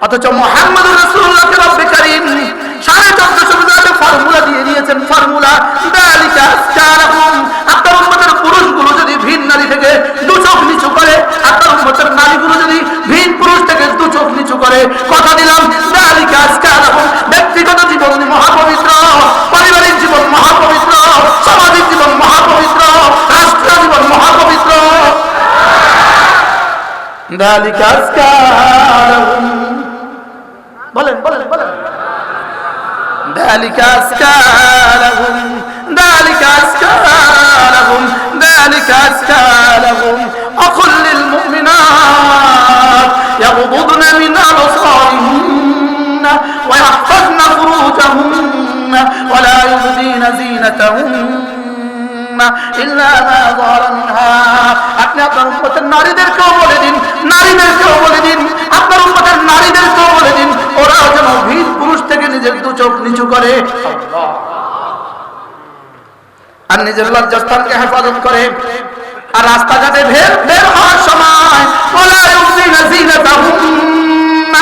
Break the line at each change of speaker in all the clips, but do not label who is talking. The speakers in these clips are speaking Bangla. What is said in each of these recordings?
অথচ মুহাম্মদুর রাসূলুল্লাহকে রব্বে কারীম 1450 বিঘাতে ফর্মুলা দিয়ে দিয়েছেন। ফর্মুলা যালিকা আসকারাকুম, আপনার উম্মতের পুরুষগুলো যদি ভিন নারী থেকে দু চোখ নিচু করে, আপনার উম্মতের নারীগুলো যদি ভিন পুরুষ থেকে দু চোখ নিচু করে, কথা দিলাম যালিকা আসকারাকুম, ব্যক্তিগত জীবন মহাপবিত্র, পারিবারিক জীবন মহাপবিত্র, সামাজিক জীবন মহাপবিত্র, রাষ্ট্রীয় জীবন মহাপবিত্র। যালিকা আসকারাকুম, বলেন বলেন বলেন, ذلك أزكى لهم ذلك أزكى لهم ذلك أزكى لهم وقل للمؤمنات يغضضن من أبصارهن ويحفظن فروجهن ولا يبدين زينتهن إلا ما ظهر منها। আপনি আপনার উম্মতের নারীদেরকেও বলে দিন, নারীদেরকেও বলে দিন, আপনার উম্মতের নারীদেরকেও বলে দিন, ওরা যেন ভিন পুরুষ থেকে নিজের দু চোখ নিচু করে আর নিজের লজ্জাস্থানকে হেফাজত করে। আর রাস্তাঘাটে বের হওয়ার সময় ওলা ইউযিনা যিনাতাহুন্না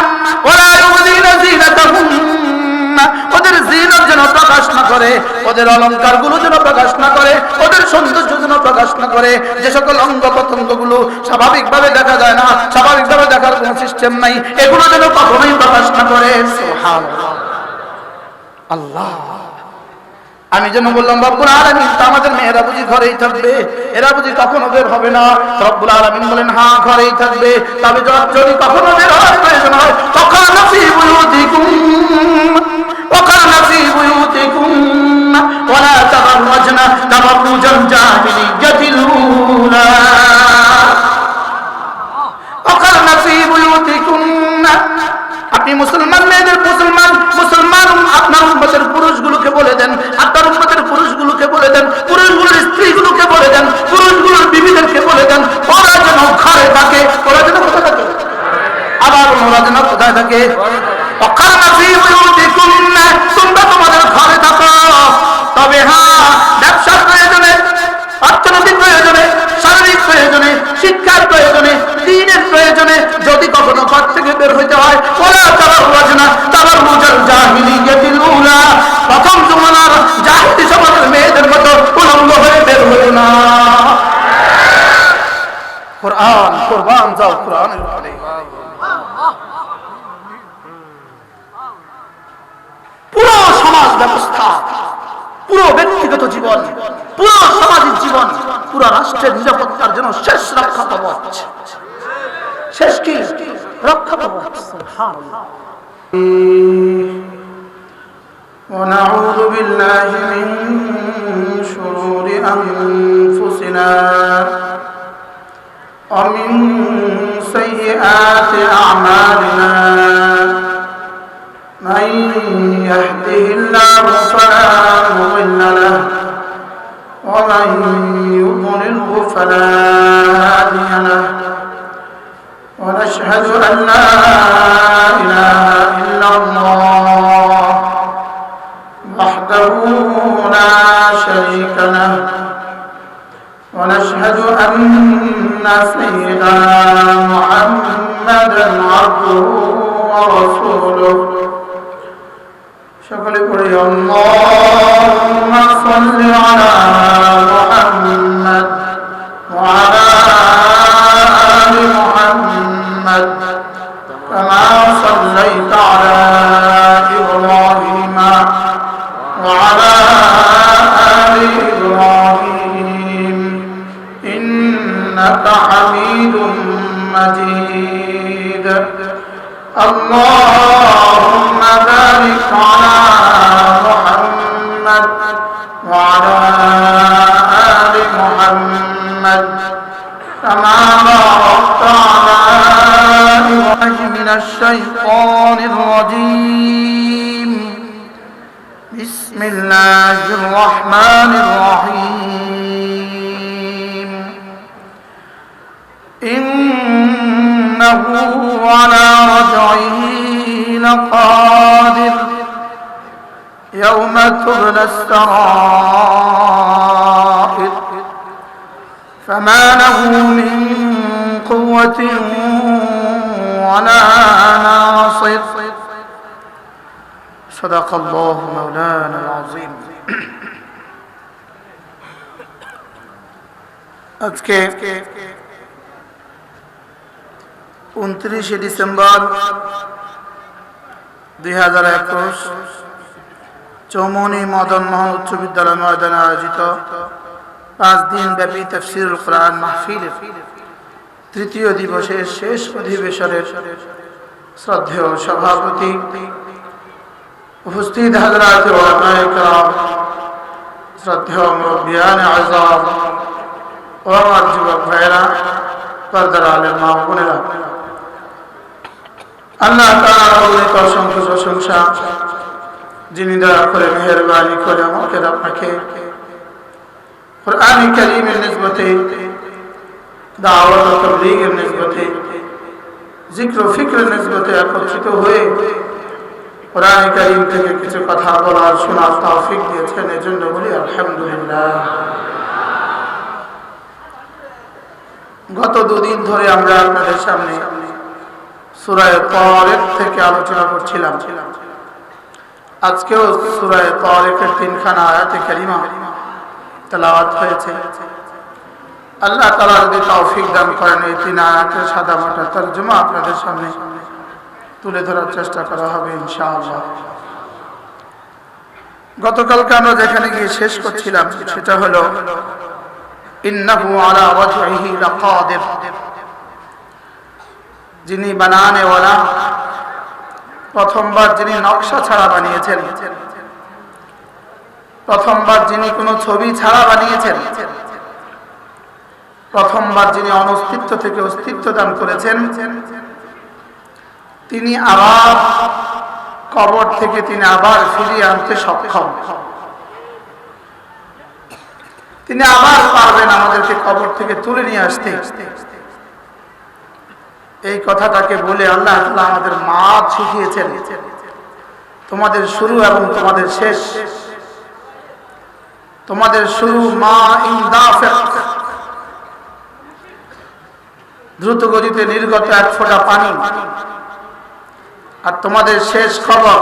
ওলা ইউযিনা যিনাতাহুন্না, ওদের জিনত যেন প্রকাশ না করে, ওদের অলংকারগুলো যেন প্রকাশ না করে, ওদের সৌন্দর্য যেন প্রকাশ না করে। যে সকল অঙ্গ প্রত্যঙ্গগুলো স্বাভাবিকভাবে দেখা যায় না, স্বাভাবিকভাবে দেখার কোনো সিস্টেম নাই, এগুলো যেন কখনোই প্রকাশ না করে। সুবহানাল্লাহ, আল্লাহ। আমি যেন বললাম রব্বুল আলামিন, আমাদের মেয়েরা বুঝি ঘরেই থাকবে, এরা বুঝি কখনো বের হবে না? রব্বুল আলামিন বলেন হ্যাঁ ঘরেই থাকবে, তবে যদি কখনো বের হয় প্রয়োজন হয় ওয়াকানা ফি বুয়ুতিকুম ওয়াকানা ফি বুয়ুতিকুম ওয়ালা তাবাররাজনা তাবাররুজাল জাহিলিয়াতিল উলা ওয়াকানা ফি বুয়ুতিকুম। আপনি মুসলমান মেয়েদের মুসলমান আপনার উম্মতের পুরুষগুলোকে বলে দেন, আপনার উম্মতের পুরুষগুলোকে বলে দেন, পুরুষগুলোর স্ত্রীগুলোকে বলে দেন, পুরুষগুলোর বিবিদেরকে বলে দেন, ওরা যেন ঘরে থাকে। ওরা যেন কোথায় থাকে? আবার ওরা যেন কোথায় থাকে? তোমরা তোমাদের ঘরে থাকো, তবে হ্যাঁ ব্যবসার প্রয়োজনে, অর্থনৈতিক প্রয়োজনে, শারীরিক প্রয়োজনে, শিক্ষার প্রয়োজনে, দ্বীনের প্রয়োজনে যদি কখনো ঘর থেকে বের হইতে হয়, ওরা তাবাররুজাল জাহিলিয়াতিল উলা, প্রথম জমানার জাহিলি সমাজের মেয়েদের মতো উলঙ্গ হয়ে বের হইও না। কোরআন কোরবান যাও কোরআনের বলে। পুরো সমাজ ব্যবস্থা, পুরো ব্যক্তিগত জীবন, পুরো সামাজিক জীবন, পুরো রাষ্ট্রের নিরাপত্তার জন্য শেষ রক্ষা কবচ। শেষ কি? রক্ষা কবচ। সুবহানাল্লাহ। ونعوذ بالله من شرور أنفسنا ومن سيئات أعمالنا، من يهده الله فلا مضل له ومن يضلله فلا هادي له، ونشهد أن لا إله إلا الله وحده لا شريك له، ونشهد أن سيدنا محمدا عبده ورسوله। সকলে পড়ি আল্লাহুম্মা সাল্লি আলা মুহাম্মাদ ওয়া আলা আলি মুহাম্মাদ কামা সাল্লাইতা আলা ইব্রাহিম ওয়া আলা আলি ইব্রাহিম ইন্নাকা হামিদুম মাজিদ। اللهم بارك على محمد وعلى آل محمد كما باركت على إبراهيم من الشيطان الرجيم. بسم الله الرحمن الرحيم. إنه على رجعه لقادر يوم تبلى السرائر فما له من قوة ولا ناصر সাদাকাল্লাহু মাওলানা আযীম। আজকে 29 ডিসেম্বর 2021 চৌমনি মদন মোহন উচ্চ বিদ্যালয় ময়দানে আয়োজিত 5 দিন ব্যাপী তাফসীরুল কোরআন মাহফিলের তৃতীয় দিবসের শেষ অধিবেশনের শ্রদ্ধেয় সভাপতি, উপস্থিত হযরত ওলামায়ে কেরাম, শ্রদ্ধেয় মুরব্বিয়ানে আযম ও আমার যুবক ভাইয়েরা, পর্দার আলেম মা ও বোনেরা, আল্লাহ তাআলার অসংখ্য প্রশংসা, যিনি দয়া করে মেহেরবানি করে আমাকে আপনাকে কোরআন কারীমের নিসবতে, দাওয়াত ও তাবলীগের নিসবতে, জিক্র ও ফিকরের নিসবতে একত্রিত হয়ে কোরআন কারীম থেকে কিছু কথা বলার শোনার তৌফিক দিয়েছেন, এজন্য বলি আলহামদুলিল্লাহ। গত 2 দিন ধরে আমরা আপনাদের সামনে সূরা তারিক থেকে আলোচনা করছিলাম। আজকেও সূরা তারিকের 3খানা আয়াতে কারিমা তেলাওয়াত হয়েছে। আল্লাহ তাআলা যদি তৌফিক দান করেন, এই 3 আয়াতের সাদামাটা তরজমা আপনাদের সামনে তুলে ধরার চেষ্টা করা হবে ইনশাআল্লাহ। গতকালকে আমরা যেখানে গিয়ে শেষ করছিলাম সেটা হলো ইন্নাহু আলা ওয়াজহিহি লাকাদির, যিনি বানানে ওয়ালা, প্রথমবার যিনি নকশা ছাড়া বানিয়েছেন, প্রথমবার যিনি কোনো ছবি ছাড়া বানিয়েছেন, প্রথমবার যিনি অনস্তিত্ব থেকে অস্তিত্ব দান করেছেন, তিনি আবার কবর থেকে তিনি আবার ফিরিয়ে আনতে সক্ষম। তিনি আবার পারবেন আমাদেরকে কবর থেকে তুলে নিয়ে আসতে। এই কথাটাকে বলে আল্লাহ তাআলা আমাদের মাপ শিখিয়েছেন, তোমাদের শুরু এবং তোমাদের শেষ, তোমাদের শুরু মা ইনদাফিক, দ্রুত গতিতে নির্গত 1 ফোঁটা পানি, আর তোমাদের শেষ খবর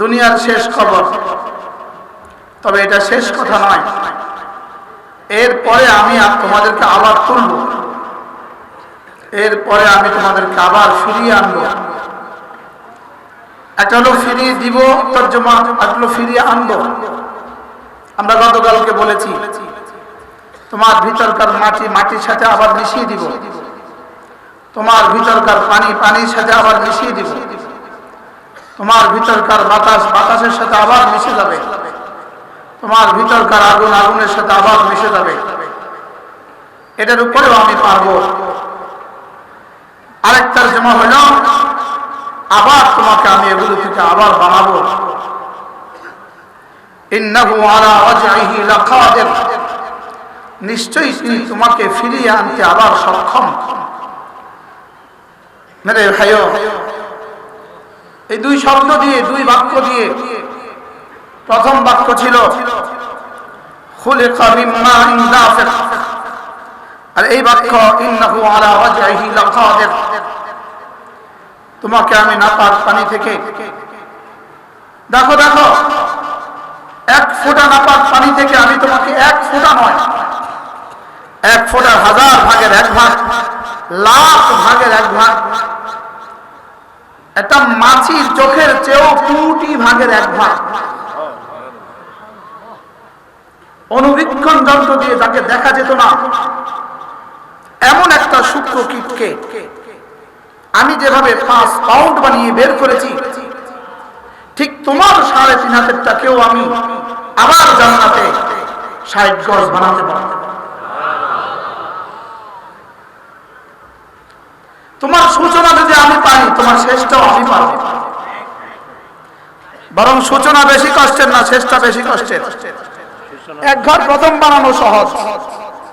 দুনিয়ার শেষ খবর। তবে এটা শেষ কথা নয়, এরপরে আমি তোমাদেরকে আবার তুলব, এরপরে আমি তোমাদেরকে আবার ফিরিয়ে আনবো। একটা হলো ফিরিয়ে দিব তরজমা, একটা হলো ফিরিয়ে আনবো। আমরা গতকালকে বলেছি তোমার ভিতরকার মাটি মাটির সাথে আবার মিশিয়ে দিব, তোমার ভিতরকার পানি পানির সাথে আবার মিশিয়ে দিব, তোমার ভিতরকার বাতাস বাতাসের সাথে আবার মিশে যাবে, তোমার ভিতরকার আগুন আগুনের সাথে আবার মিশে যাবে। এটার উপরেও আমি পারবো। আরেক তরজমা হলো আবার তোমাকে আমি এগুলো থেকে আবার বানাবো। ইন্নাহু আলা ওয়াজহিহি লাকাদির, নিশ্চয়ই তিনি তোমাকে ফিরিয়ে আনতে আবার সক্ষম। মেরে ভাইও, এই 2 শব্দ দিয়ে 2 বাক্য দিয়ে, প্রথম বাক্য ছিল খুলিকা মিন মাইন দাফিক, আর এই বাক্য ইন্নাহু আলা ওয়াজহিহি লাকাদির, তোমাকে আমি নাপাক পানি থেকে, দেখো দেখো 1 ফোঁটা নাপাক পানি থেকে আমি তোমাকে 1 ফোঁটা নয়, 1 ফোঁটার 1000 ভাগের 1 ভাগ, লাখ ভাগের 1 ভাগ, একটা মাছির চোখের চেয়েও কোটি ভাগের 1 ভাগ, অনুবীক্ষণ যন্ত্র দিয়ে যাকে দেখা যেত না এমন একটা সূক্ষ্ম কীটকে আমি যেভাবে 5 পাউন্ড বানিয়ে বের করেছি, ঠিক তোমার 3.5 হাতেরটাকেও আমি আবার জান্নাতে 60 গজ বানাতে পারব। তোমার সূচনা যদি আমি পাই, তোমার শেষটাও আমি পারব। বরং সূচনা বেশি কষ্টের না, শেষটা বেশি কষ্টের। 1 ঘর প্রথম বানানো সহজ,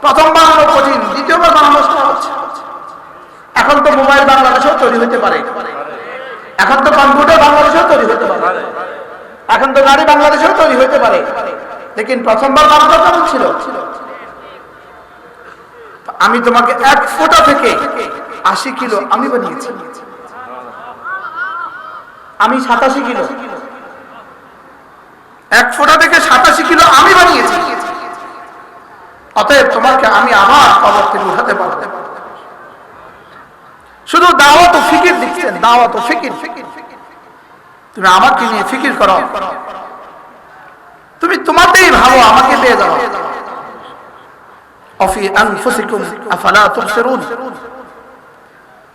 প্রথম বানানো কঠিন, দ্বিতীয়বার বানানো সহজ। এখন তো মোবাইল বাংলাদেশেও তৈরি হতে পারে, এখন তো কম্পিউটার বাংলাদেশেও তৈরি হতে পারে, এখন তো গাড়ি বাংলাদেশেও তৈরি হতে পারে, লেকিন প্রথমবার বানানো কেমন ছিল? আমি তোমাকে 1 ফোঁটা থেকে 80 কিলো আমি বানিয়েছি। আমি 87 কিলো, 1 ফোঁটা থেকে 87 কিলো আমি বানিয়েছি। অতএব তোমাকে আমি আবার কবর থেকে উঠাতে পারবো। শুধু দাওয়াত ও ফিকির দিচ্ছেন, দাওয়াত ও ফিকির। তুমি আমাকে নিয়ে ফিকির করো, তুমি তোমাতেই ভাবো, আমাকে পেয়ে যাও। অফি আনফুসিকুম আফালা তুবসিরুন,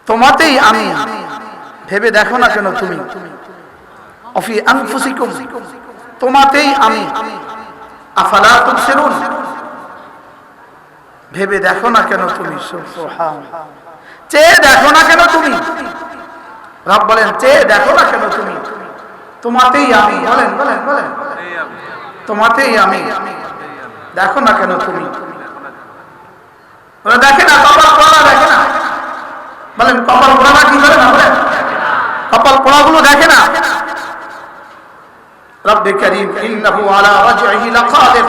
তোমাতেই আমি, ভেবে দেখো না কেন তুমি। অফি আনফুসিকুম, তোমাতেই আমি, আফালা তুবসিরুন, ভেবে দেখো না কেন তুমি। সুবহানাল্লাহ, চেয়ে দেখো না কেন তুমি। রব বলেন চেয়ে দেখো না কেন তুমি, তোমাতেই আমি। বলেন বলেন বলেন, তোমাতেই আমি, দেখো না কেন তুমি। ওরা দেখে না, কপাল পোড়া দেখে না। বলেন কপাল পোড়া কি করে না? বলেন কপাল পোড়াগুলো দেখে না। রব্বে কারীম ইন্নাহু আলা রাজইহি লাকাদির,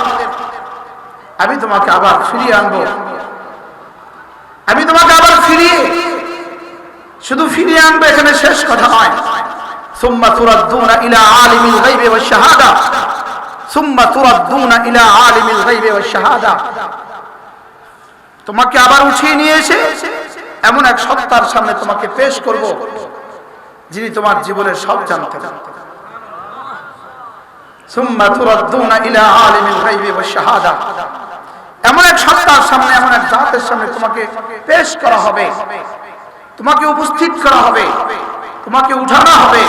আমি তোমাকে আবার ফিরিয়ে আনবো। আমি তোমাকে আবার ফিরিয়ে, শুধু ফিরিয়ে আনবো এখানে শেষ কথা নয়। সুম্মা তুরাদ্দুনা ইলা আলিমিল গায়বি ওয়াশ শাহাদা, সুম্মা তুরাদ্দুনা ইলা আলিমিল গায়বি ওয়াশ শাহাদা, তোমাকে আবার উঠিয়ে নিয়ে এসে এমন এক সত্তার সামনে তোমাকে পেশ করব যিনি তোমার জীবনের সব জানতেন। সুম্মা তুরাদ্দুনা ইলা আলিমিল গায়বি ওয়াশ শাহাদা, এমন এক সত্তার সামনে, এমন এক জাতের সামনে তোমাকে পেশ করা হবে, তোমাকে উপস্থিত করা হবে, তোমাকে উঠানো হবে।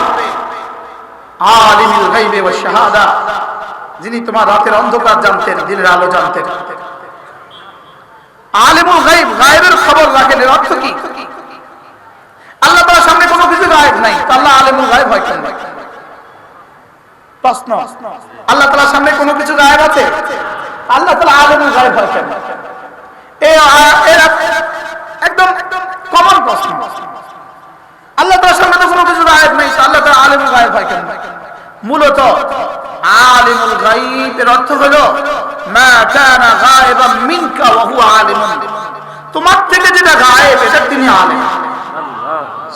আলিমুল গায়বি ওয়াশ শাহাদা, যিনি তোমার রাতের অন্ধকার জানতেন, দিনের আলো জানতেন। আলিমুল গায়ব, গায়বের খবর রাখেন। এর অর্থ কি? আল্লাহ তাআলার সামনে কোনো কিছু গায়ব নাই, তো আল্লাহ আলিমুল গায়ব হয় কেন? প্রশ্ন, আল্লাহ তাআলার সামনে কোনো কিছু গায়ব আছে? আল্লাহ তাআলা আলিমুল গায়ব হয় কেন? একদম কমন প্রশ্ন। আল্লাহ তাআলার সামনে তো কোনো কিছু গায়ব নেই, তো আল্লাহ তাআলা আলিমুল গায়ব হয় কেন? মূলত আলিমুল গায়ব এর অর্থ হলো মা কানা গায়বান মিনকা ওয়া হুয়া আলিমুন, তোমার থেকে যেটা গায়েব এটা তিনি আলেম।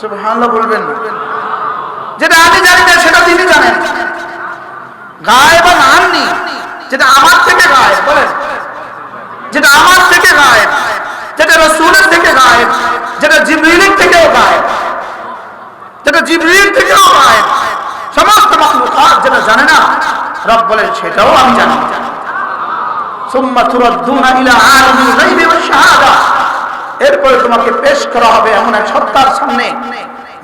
সুবহানাল্লাহ বলবেন না? যেটা আমি জানি না সেটা তিনি জানেন। গায়েবান আননি, যেটা আমার থেকে গায়েব। বলেন যেটা আমার থেকে গায়েব, যেটা রাসূলের থেকে গায়েব, যেটা জিবরিলের থেকেও গায়েব, যেটা জিবরিল থেকেও গায়েব, সমস্ত মাখলুকাত যেটা জানে না, রব বলেন সেটাও আমি জানি। সুম্মা তুরাদ্দুনা ইলা আলিমিল গায়বি ওয়াশ শাহাদা, এরপরে তোমাকে পেশ করা হবে এমন এক সত্তার সামনে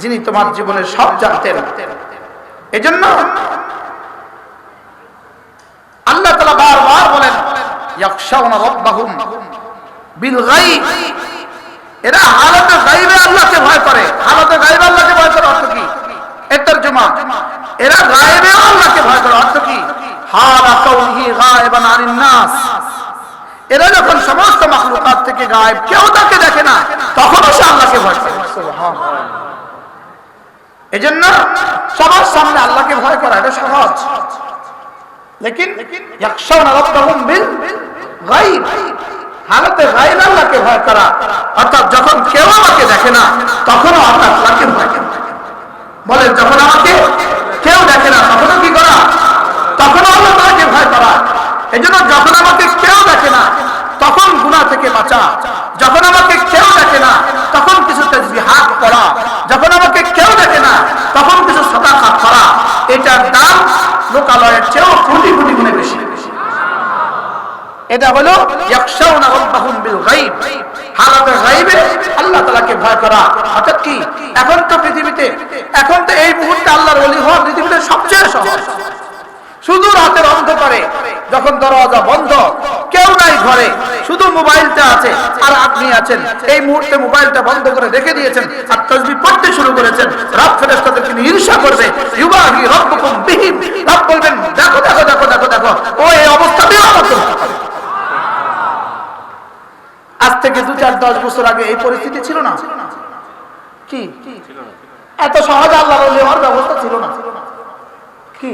যিনি তোমার জীবনের সব জানতেন। এজন্য আল্লাহ তাআলা বারবার বলেন ইয়াখশাউনা রাব্বাহুম বিল গায়ব, এরা হালাতে গায়বে আল্লাহকে ভয় করে। হালাতে গায়বে আল্লাহকে ভয় করে অর্থ কি? এর তরজমা, এরা গায়বে আল্লাহকে ভয় করে অর্থ কি? হালা কাউনিহি গায়বান আনিন নাস, এরা যখন সমস্ত মাখলুকাত থেকে গায়েব, কেউ তাকে দেখে না, তখনও সে আল্লাহকে ভয় করে। সুবহানাল্লাহ। এজন্য সবার সামনে আল্লাহকে ভয় করা এটা সহজ, লেকিন ইয়াখশাউনা রাব্বাহুম বিল গায়ব, হালাতে গায়ব আল্লাহকে ভয় করা, অর্থাৎ যখন কেউ আমাকে দেখে না তখনও আল্লাহকে ভয় করা। বলেন যখন আমাকে কেউ দেখে না তখনও কি করা? তখনও আল্লাহ তাআলাকে ভয় করা। এজন্য যখন আমাকে কেউ দেখে না তখন গুনাহ থেকে বাঁচা, যখন আমাকে কেউ দেখে না তখন কিছু তাসবিহাত পড়া, যখন আমাকে কেউ দেখে না তখন কিছু সাদাকা করা, এটার দাম লোকালয়ের চেয়েও কোটি কোটি গুণে বেশি। এটা হলো ইয়াখশাউনা রাব্বাহুম বিল গায়ব, হালাতে গায়বে আল্লাহ তাআলাকে ভয় করা। অর্থাৎ কি? এখন তো পৃথিবীতে, এখন তো এই মুহূর্তে আল্লাহর ওলি হওয়া পৃথিবীতে সবচেয়ে সহজ। শুধু রাতের অন্ধকারে যখন দরজা বন্ধ, কেউ নাই ঘরে, শুধু মোবাইলটা আছে আর আপনি আছেন, এই মুহূর্তে মোবাইলটা বন্ধ করে রেখে দিয়েছেন আর তাসবিহ পড়তে শুরু করেছেন, রব ফেরেশতাদেরকে নিয়ে ঈর্ষা করবে। ইউবাহি রাব্বুকুম বিহিম, রব বলবেন দেখো দেখো দেখো দেখো দেখো, ও এই অবস্থাতেও আমার তো। আজ থেকে 2-4-10 বছর আগে এই পরিস্থিতি ছিল না। কি এত সহজ আল্লাহর ওলি হওয়ার ব্যবস্থা ছিল না? কি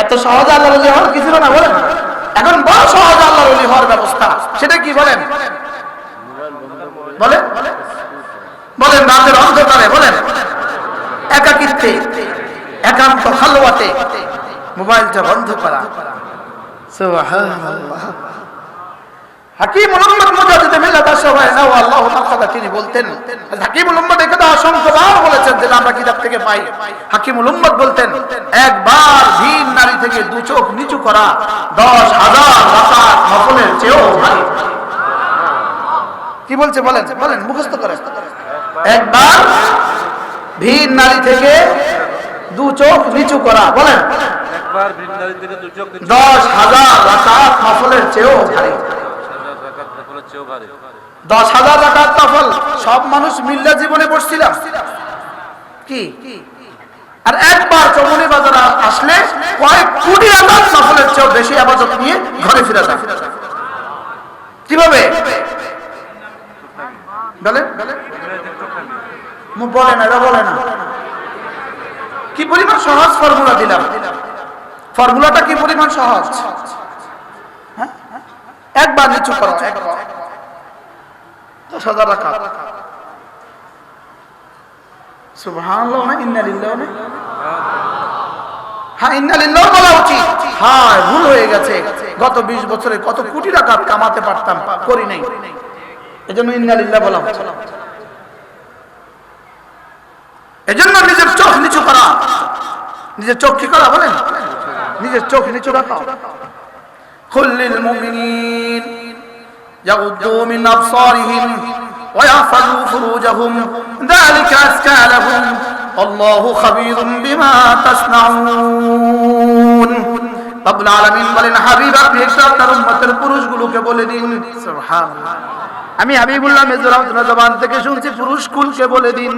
এত সহজ আল্লাহর ওলি হওয়ার কি ছিল না? বলেন এখন বড় সহজ আল্লাহর ওলি হওয়ার ব্যবস্থা, সেটা কি বলেন? বলেন বলেন রাতের অন্ধকারে, বলেন একাকিত্বে, একান্ত খালওয়াতে মোবাইলটা বন্ধ করা। সুবহানাল্লাহ। হাকিমুল উম্মাত মুজাদ্দিদ মিল্লাত আশ-শাওয়ানা ওয়া আল্লাহু তাআলা তিনি বলতেন, হাকিমুল উম্মাত একদা অসংখ্যবার বলেছেন যেটা আমরা কিতাব থেকে পাই। হাকিমুল উম্মাত বলতেন একবার ভিন নারী থেকে দু চোখ নিচু করা 10,000 রাকাত নফলের চেয়েও ভারী। কি বলছে বলেন বলেন মুখস্থ করেন। একবার ভিন নারী থেকে দু চোখ নিচু করা, বলেন
একবার ভিন নারী থেকে দু চোখ
10,000 রাকাত নফলের চেয়েও ভারী। 10,000 রাকাত নফল সব মানুষ মিল্লা জীবনে পড়ছিলাম কি? আর একবার চৌমনি বাজার আসলে কয়েক কোটি রাকাত নফলের চেয়েও বেশি ইবাদত নিয়ে ঘরে ফিরে যায়। কিভাবে বলেন বলে না, এরা বলে না। কি পরিমাণ সহজ ফর্মুলা দিলাম, ফর্মুলাটা কি পরিমাণ সহজ। একবার নিচু করো, 10,000 রাকাত। সুবহানাল্লাহ, ইন্না লিল্লাহি হ্যাঁ ইন্না লিল্লাহি বলা উচিত। হ্যাঁ ভুল হয়ে গেছে, গত 20 বছরে কত কোটি রাকাত কামাতে পারতাম, করি নাই, এজন্য ইন্না লিল্লাহি বলা উচিত। এজন্য নিজের চোখ নিচু করা, নিজের চোখ কি করা বলেন, নিজের চোখ নিচু রাখা। কুল্লিল মুমিনিন ইয়াগুদ্দু মিন আবসারিহিম ওয়া ইয়াহফাযু ফুরুজাহুম যালিকা আযকা লাহুম আল্লাহু খাবীরুম বিমা তাসনাউন। রব্বুল আলামিন বলেন হাবিব আপনি আপনার উম্মতের পুরুষগুলোকে বলে দিন। সুবহানাল্লাহ, আমি হাবিবুল্লাহ মেজরাউদ্দিনের জবান থেকে শুনছি পুরুষকুলকে বলে দিন।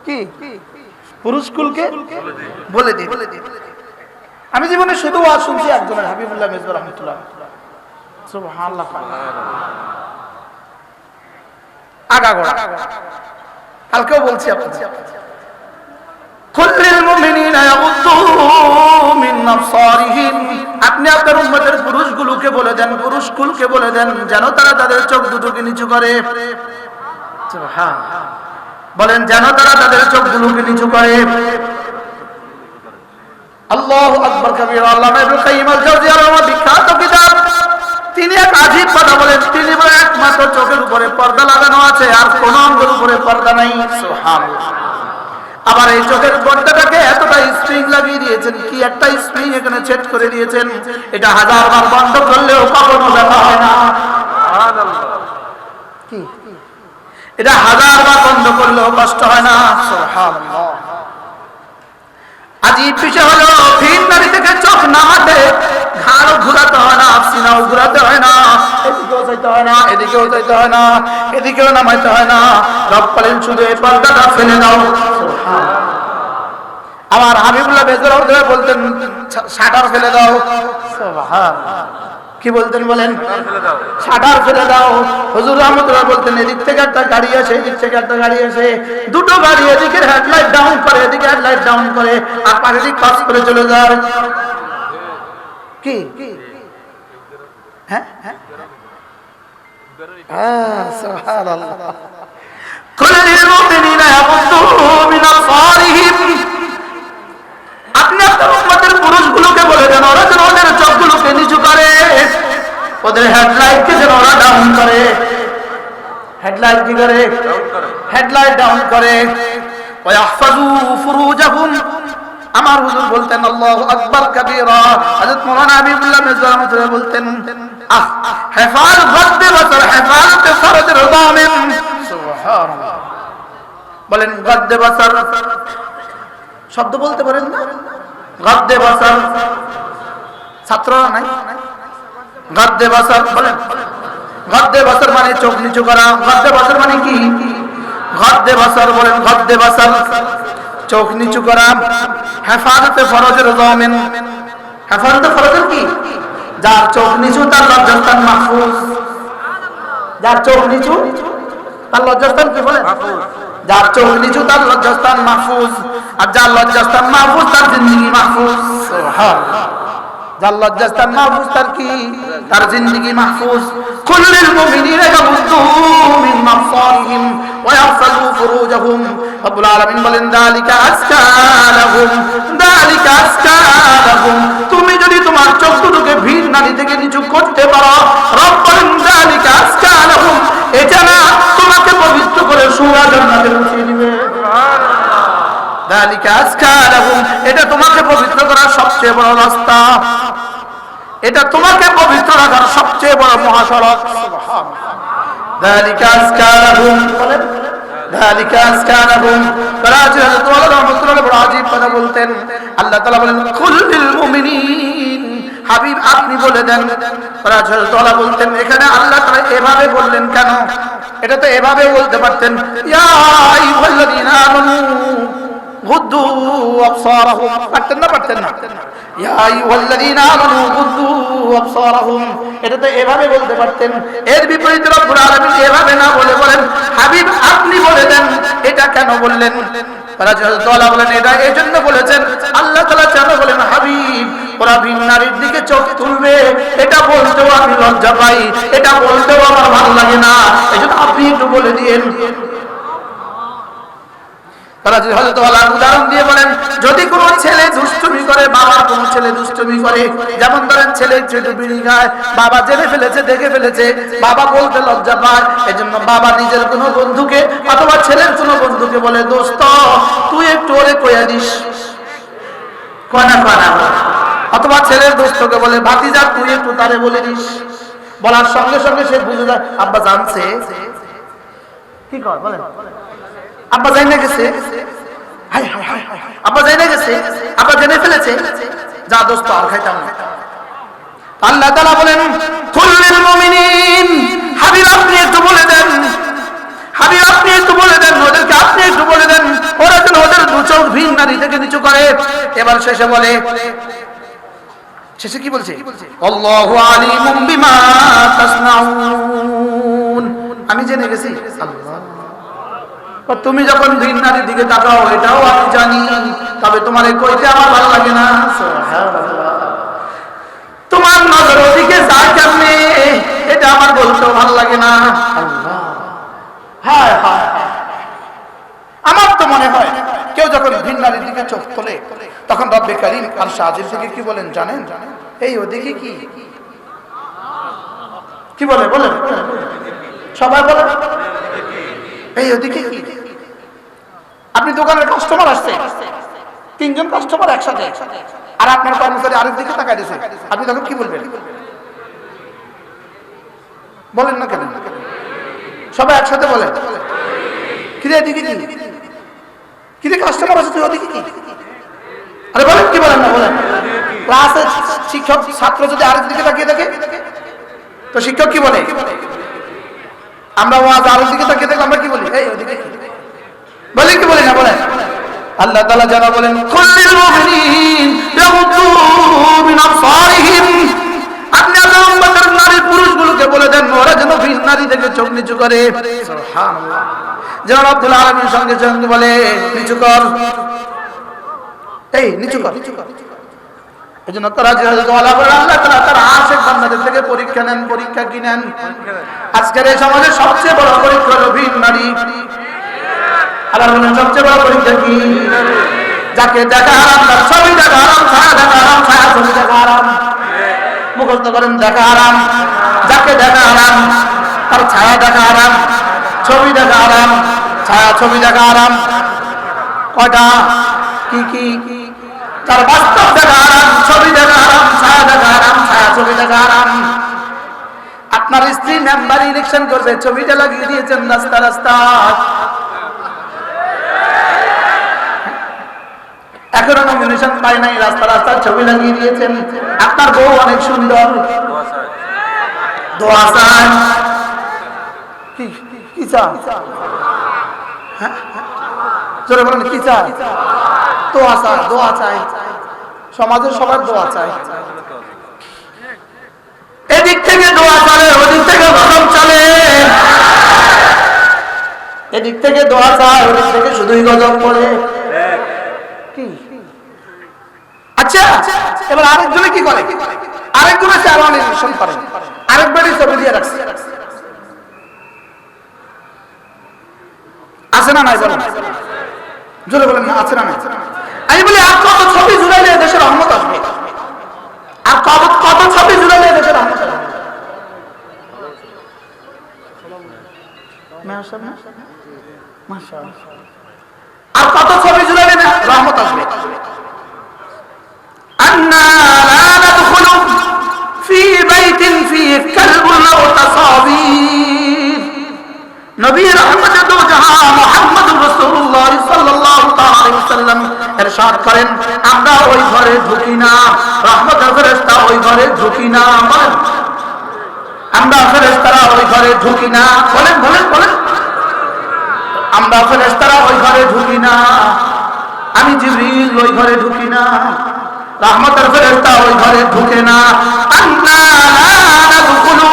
কি পুরুষকুলকে বলে দিন। আমি জীবনে শুধু ওয়াজ শুনছি একজনের, হাবিবুল্লাহ মেজর রহমাতুল্লাহ। সুবহানাল্লাহ, আগাগোড়া কালকেও বলছি আপনাদের, কুল্লিল মুমিনিনা ইয়াগুদ্দু মিন আবসারিহিম, আপনি আপনার উম্মতের পুরুষগুলোকে বলে দেন, পুরুষকুলকে বলে দেন যেন তারা তাদের চোখ দুটোকে নিচু করে। সুবহানাল্লাহ, বলেন যেন তারা তাদের চোখগুলোকে নিচু করে। আল্লাহু আকবার কবীরা। আল্লামা ইবনে কাইয়িম আল-জাওজিয়ার বিখ্যাত কিতাব, তিনি এক আজীব কথা বলেন। তিনি বলেন একমাত্র চোখের উপরে পর্দা লাগানো আছে আর কোন অঙ্গের উপরে পর্দা নাই। সুবহানাল্লাহ। আবার এই চোখের পর্দাটাকে এতটা স্প্রিং লাগিয়ে দিয়েছেন, কি একটা স্প্রিং এখানে সেট করে দিয়েছেন, এটা 1000 বার বন্ধ করলেও কখনো ব্যথা হয় না। সুবহানাল্লাহ, কি এটা 1000 বার বন্ধ করলেও কষ্ট হয় না। সুবহানাল্লাহ। আজীব বিষয় হলো ভিন নারী থেকে চোখ নামাতে ঘাড়ও ঘুরাতে হয় না, সিনাও ঘুরাতে হয় না, এদিকেও যাইতে হয় না, এদিকেও যাইতে হয় না, এদিকেও নামাইতে হয় না। রব বলেন শুধু এই পর্দাটা ফেলে দাও। আমার হাবিবুল্লাহ বেজরাও বলতেন শাটার ফেলে দাও। সুবহানাল্লাহ, কি বলতেন বলেন, শাটার ফেলে দাও। হুজুর রহমাতুল্লাহ বলতেন এদিক থেকে একটা গাড়ি আসে, এদিক থেকে একটা গাড়ি আসে, দুটো গাড়ি এদিকে হেডলাইট ডাউন করে, এদিকে হেডলাইট ডাউন করে, আর পাশে দিক পাস করে চলে যায়। কি হ্যাঁ হ্যাঁ সুবহানাল্লাহ। কুল্লিল মুমিনিনা ইয়াগুদ্দু মিন আবসারিহিম, আপনি আপনার উম্মতের পুরুষগুলোকে বলে দেন ওরা যেন ওদের চোখগুলোকে নিচু করে, ওদের হেডলাইটকে যেন ওরা ডাউন করে। হেডলাইট কি করে, হেডলাইট ডাউন করে। ওয়া ইয়াহফাযু ফুরুজাহুম, আমার হুজুর বলতেন আল্লাহু আকবার কবীরা। হযরত মাওলানা হাবিবুল্লাহ মেজর রহমাতুল্লাহ বলতেন হেফাজ গদ্দে বসর হেফাজতে ফরজের দামিন। সুবহানাল্লাহ, বলেন গদ্দে বসর শব্দ বলতে পারেন না, গদ্দে বসর ছাত্ররা নাই, গদ্দে বসর বলেন। গদ্দে বসর মানে চোখ নিচু করা। গদ্দে বসর মানে কি, গদ্দে বসর বলেন, গদ্দে বসর চোখ নিচু করা। হেফাজতে ফরজের দামিন, হেফাজতে ফরজের কি, যার চোখ নিচু তার লজ্জাস্থান মাহফুজ। যার চোখ নিচু তার লজ্জাস্থান কি বলেন, যার চোখ নিচু তার লজ্জাস্থান মাহফুজ, আর যার লজ্জাস্থান মাহফুজ তার জিন্দেগি মাহফুজ। সুবহানাল্লাহ, যার লজ্জাস্থান মাহফুজ তার কি, তার জিন্দেগি মাহফুজ। কুল্লিল মুমিনিনা ইয়াগুদ্দু মিন আবসারিহিম ওয়া ইয়াহফাযু ফুরুজাহুম। রব্বুল আলামিন বলেন যালিকা আজকা লাহুম, যালিকা আজকা লাহুম। তুমি যদি তোমার চোখ দুটোকে ভিন নারী থেকে নিচু করতে পারো, রব বলেন যালিকা আজকা লাহুম, এটা না তোমাকে পবিত্র করে সুরা জান্নাতে পৌঁছে দিবে। যালিকা আজকা লাহুম, এটা তোমাকে পবিত্র করার সবচেয়ে বড় রাস্তা, এটা তোমাকে পবিত্র রাখার সবচেয়ে বড় মহাসড়ক। সুবহানাল্লাহ। যালিকা আজকা লাহুম, বলেন যালিকা আজকা লাহুম। করাচি হযরত ওমর রাহমাতুল্লাহ বড় আজীব কথা বলতেন। আল্লাহ তাআলা বলেন কুল্লিল মুমিনিন, হাবিব আপনি বলে দেন। করাচি হযরত ওমর বলতেন এখানে আল্লাহ তাআলা এভাবে বললেন কেন? এটা তো এভাবে বলতে পারতেন, ইয়া আইয়ুহাল্লাযীনা আমানু গুদ্দু আবসারাহুম, পারতেন না? পারতেন না? ইয়া আইয়ুহাল্লাযীনা আমানু গুদ্দু আবসারাহুম, এটা তো এভাবে বলতে পারতেন। এর বিপরীতে রব্বুল আলামিন এভাবে না বলে বলেন হাবিব আপনি বলে দেন। এটা কেন বললেন? রাজুল্লাহ বলেন এটা এজন্য বলেছেন, আল্লাহ তাআলা কেন বলেন হাবিব ওরা ভিন নারীর দিকে চোখ তুলবে, এটা বলতেও আমি লজ্জা পাই, এটা বলতেও আমার ভালো লাগে না, এজন্য আপনি একটু বলে দিয়েন। উদাহরণ দিয়ে বলেন যদি কোনো ছেলে দুষ্টুমি করে, বাবার কোনো ছেলে দুষ্টুমি করে, যেমন ধরেন ছেলে ছোট বিড়ি খায়, বাবা জেনে ফেলেছে, দেখে ফেলেছে, বাবা বলতে লজ্জা পায়, এজন্য বাবা নিজের কোনো বন্ধুকে অথবা ছেলের কোনো বন্ধুকে বলে দোস্ত তুই একটু ওরে কইয়া দিস, কয়না কয়না, অথবা ছেলের দোস্তকে বলে ভাতিজা তুই একটু তারে বলে দিস। বলার সঙ্গে সঙ্গে সে বুঝে যায় আব্বা জানছে, কি কর বলেন, আব্বা যাই না গেছে, আব্বা যাই না গেছে, আব্বা জেনে ফেলেছে, যা দোস্ত আর খাইতাম না। আল্লাহ তাআলা বলেন কুল্লিল মুমিনিন, হাবিব আপনি একটু বলে দেন, হাবিব আপনি একটু বলে দেন, ওদেরকে আপনি একটু বলে দেন ওরা যেন ওদের দু চোখ ভিন নারী থেকে নিচু করে। এবার শেষে বলে, শেষে কি বলছে? আল্লাহু আলিমুম বিমা তাসনাউন, আমি জেনে গেছি। আল্লাহ তুমি যখন ভিন নারীর দিকে তাকাও এটাও আমি জানি, তবে তোমার কইতে আমার ভালো লাগে না। তোমার নজর ওদিকে যায় কেমনে এটা আমার বলতেও ভালো লাগে না। হায় হায়, আমার তো মনে হয় কেউ যখন ভিন নারীর দিকে চোখ তোলে তখন রব্বে কারীম আরশ আজিম থেকে কি বলেন জানেন? এই ওদিকে কি কি বলে বলেন, সবাই বলে এই ওদিকে কি। আপনি দোকানের কাস্টমার আসছে, তিনজন কাস্টমার একসাথে, আর আপনার কর্মচারী আরেক দিকে তাকায় দিয়েছে, আপনি তখন কি বলবেন? বলেন না কেন? সবাই একসাথে বলেন কিরে এদিকে কি, কিরে কাস্টমার আছে তুই ওদিকে কি, আরে বলেন কি বলেন না বলেন। ক্লাসে শিক্ষক ছাত্র যদি আরেক দিকে তাকিয়ে থাকে তো শিক্ষক কি বলে? আমরা ওয়াজ আরেক দিকে তাকিয়ে থাকলে আমরা কি বলি? এই ওদিকে কি বলি, কি বলি না বলেন? আল্লাহ তাআলা যারা বলেন কুল্লিল মুমিনিন ইয়াগুদ্দু মিন আবসারিহিম, আপনি আপনার উম্মতের নারী পুরুষগুলোকে বলে দেন ওরা যেন ভিন নারী থেকে চোখ নিচু করে। সুবহানাল্লাহ। যেন রব্বুল আলামিন সঙ্গে সঙ্গে বলে নিচু কর, এই নিচু কর। এজন্য তারা আল্লাহ তাআলা তার আশিক বান্দাদের থেকে পরীক্ষা নেন। পরীক্ষা কি নেন? আজকের এই সমাজের সবচেয়ে বড় পরীক্ষা হলো ভিন নারী। আল্লাহ বলেন সবচেয়ে বড় পরীক্ষা কি? যাকে দেখা হারাম তার ছবি দেখা হারাম, ছায়া দেখা হারাম, ছায়া ছবি দেখা হারাম। মুখস্থ করেন দেখা হারাম, যাকে দেখা হারাম তার ছায়া দেখা হারাম, ছবি দেখা হারাম, ছায়া ছবি দেখা হারাম। কয়টা? কি কি? তার বাস্তব দেখা হারাম, ছবি দেখা হারাম, ছায়া দেখা হারাম, ছায়া ছবি দেখা হারাম। আপনার স্ত্রী মেম্বার ইলেকশন করবে, ছবিটা লাগিয়ে দিয়েছেন রাস্তা রাস্তা, এখনো নমিনেশন পায় নাই, রাস্তা রাস্তার ছবি লাগিয়ে দিয়েছেন। আপনার বউ অনেক সুন্দর, দোয়া চায়, কি চায়? জোরে বলেন কি চায়? দোয়া চায়, দোয়া চায়। সমাজের সবার দোয়া চায়। এদিক থেকে দোয়া চলে, ওদিক থেকে গরম চলে। এদিক থেকে দোয়া চায়, ওদিক থেকে শুধুই গজব পড়ে। আচ্ছা, এবার আরেকজনে কি করে? আরেকজনে চেয়ারম্যান ইলেকশন করে, আরেক বাড়ি ছবি দিয়ে রাখছে, আছে না নাই বলেন, জোরে বলেন না আছে না নাই? আমি বলি আর কত ছবি ঝুলাইলে দেশের রহমত আসবে, আর কত ছবি ঝুলাইলে দেশের রহমত আসবে? আর কত ছবি ঝুলাইলে রহমত আসবে? আন্না লা নাদখুলু ফি বাইতিন ফি কালবুন আও তাসাবির। নবী রহমতে দো জাহান মুহাম্মদুর রাসূলুল্লাহ সাল্লাল্লাহু তাআলা আলাইহি ওয়াসাল্লাম ইরশাদ করেন, আমরা ওই ঘরে ঢুকি না, রহমতের ফেরেশতা ওই ঘরে ঢুকি না। বলেন আমরা ফেরেশতারা ওই ঘরে ঢুকি না। বলেন বলেন বলেন, আমরা ফেরেশতারা ওই ঘরে ঢুকি না। আমি জিবরিল ওই ঘরে ঢুকি না, রহমতের ফেরেশতা ওই ঘরে ঢুকে না। আন্না লা নাদখুলু,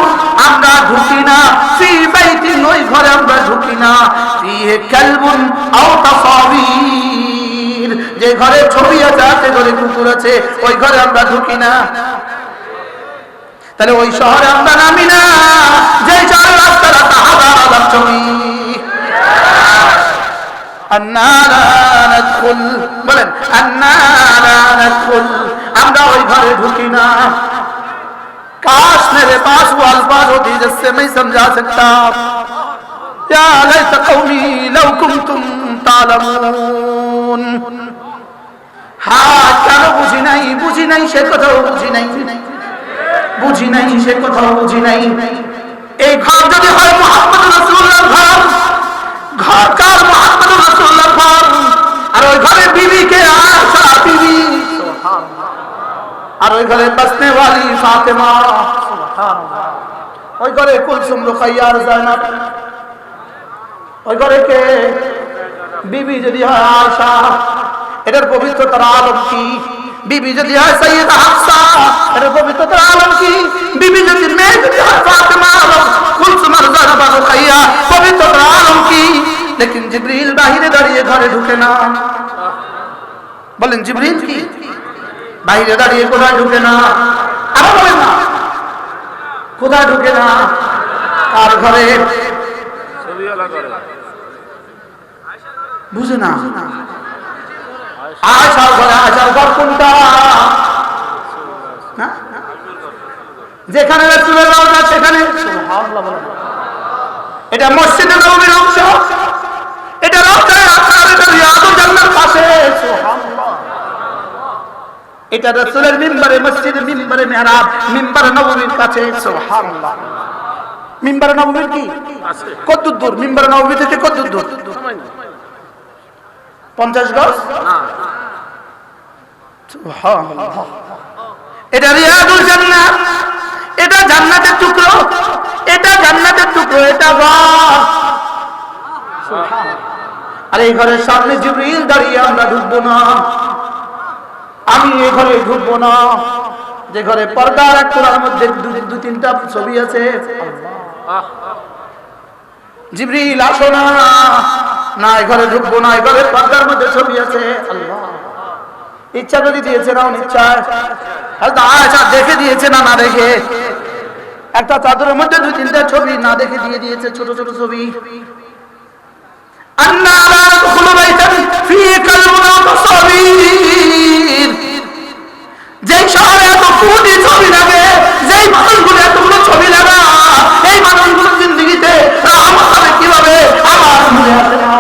আমরা ঢুকি না, ফি বাইতিন, ওই ঘরে আমরা ঢুকি না, ফিহি কালবুন আও তাসাবির, যে ঘরে ছবি আছে, যে ঘরে কুকুর আছে, ওই ঘরে আমরা ঢুকি না। তাহলে ওই শহরে আমরা নামি না, যে শহরে রাস্তাটা হাজার হাজার ছবি। আন্না লা নাদখুল, বলেন আন্না লা নাদখুল, আমরা ওই ঘরে ঢুকি না। काश मेरे पास वो अल्फाज होती जिससे मैं समझा सकता, या लैत कौमी लौ कुंतुम तालमून। हाँ কেন বুঝি নাই সে কথাও বুঝি নাই সে কথাও বুঝি নাই। এই ঘর যদি হয় মুহাম্মদ রাসূলুল্লাহর ঘর কার? মুহাম্মদ রাসূলুল্লাহর ঘর। আর ওই ঘরে বিবি কে? আয়েশা বিবি। আর ওই ঘরে বসনে वाली ফাতেমা, ওই ঘরে কুলসুম, রুকাইয়া আর জায়নাব। ওই ঘরে কে? বিবি যদি হয় আয়েশা, এটার পবিত্রতার আলম কি? বিবি যদি হয় সাইয়্যিদা হাফসা, এটার পবিত্রতার আলম কি? বিবি যদি মেয়ে যদি হয় ফাতেমা, কুলসুম আর জায়নাব আর রুকাইয়া, পবিত্রতার আলম কি? লেকিন জিবরিল বাহিরে দাঁড়িয়ে ঘরে ঢুকে না। বলেন জিবরিল কি বাইরে দাঁড়িয়ে কোথায় ঢুকে না? আবার বলেন না, কোথায় ঢুকে না? কার ঘরে? বুঝে না। আয়েশার ঘরে। আয়েশার ঘর কোনটা? যেখানে রাসূলের রওজা, সেখানে সুবহানাল্লাহ বলেন। এটা মসজিদে নববীর অংশ, এটা রওজায়ে আতহার, এটা রিয়াদুল জান্নার পাশে। সুবহানাল্লাহ। এটা রাসূলের মিম্বরে, মসজিদের মিম্বরে মেহরাব, মিম্বরে নববীর কাছে। সুবহানাল্লাহ। মিম্বরে নববীর কি কত দূর? মিম্বরে নববী থেকে কত দূর? 50 গজ না। সুবহানাল্লাহ। এটা রিয়াদুল জান্নাত, এটা জান্নাতের টুকরো, এটা জান্নাতের টুকরো, এটা ঘর। সুবহানাল্লাহ। আর এই ঘরের সামনে জিবরিল দাঁড়িয়ে, আমরা ঢুকবো না, আমি এই ঘরে ঢুকবো না, যে ঘরে পর্দার এক কোণার মধ্যে দু তিনটা ছবি আছে। জিবরিল আসো না, না এই ঘরে ঢুকবো না, এই ঘরে পর্দার মধ্যে ছবি আছে। আল্লাহ ইচ্ছা যদি দিয়েছে না, ইচ্ছা আয়েশা দেখে দিয়েছে না, না দেখে? একটা চাদরের মধ্যে দু তিনটা ছবি না দেখে দিয়ে দিয়েছে, ছোট ছোট ছবি। আন্না লা নাদখুলু বাইতান ফিহি কালবুন আও তাসাবির, যেই শহরে এত কোটি ছবি লাগে, যেই মানুষগুলো এতগুলো ছবি লাগা, এই মানুষগুলোর জিন্দেগিতে রহমত হবে কিভাবে? আমার মনে আসে না।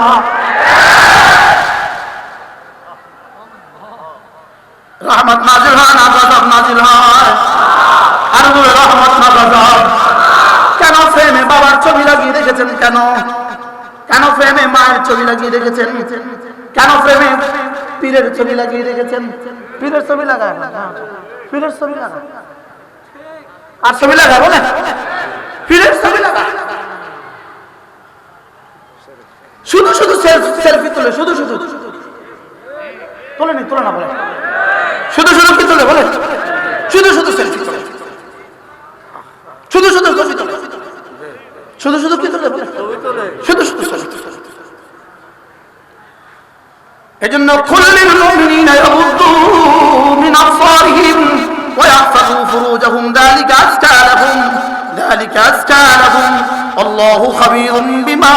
রহমত নাজিল হয় না গজব নাজিল হয়? আর বলে রহমত না গজব? কেন ফ্রেমে বাবার ছবি লাগিয়ে রেখেছেন? কেন কেন ফ্রেমে মায়ের ছবি লাগিয়ে রেখেছেন? কেন ফ্রেমে পীরের ছবি লাগিয়ে রেখেছেন? পীরের ছবি লাগায় না, পীরের ছবি লাগায় আর ছবি লাগায়, বলে পীরের ছবি লাগায়। শুধু শুধু সেলফি তোলে, শুধু শুধু তোলে নি, তোলে না, বলে শুধু শুধু কি তোলে? বলে শুধু শুধু সেলফি তোলে, শুধু শুধু ছবি তোলে, শুধু শুধু কি তোলে? শুধু শুধু ছবি তোলে। এজন্য কুল্লিল মুমিনিনা ইয়াগুদ্দু মিন আবসারিহিম ওয়া ইয়াহফাযু ফুরুজাহুম, যালিকা আযকা লাহুম যালিকা আযকা লাহুম আল্লাহু খাবীরুম বিমা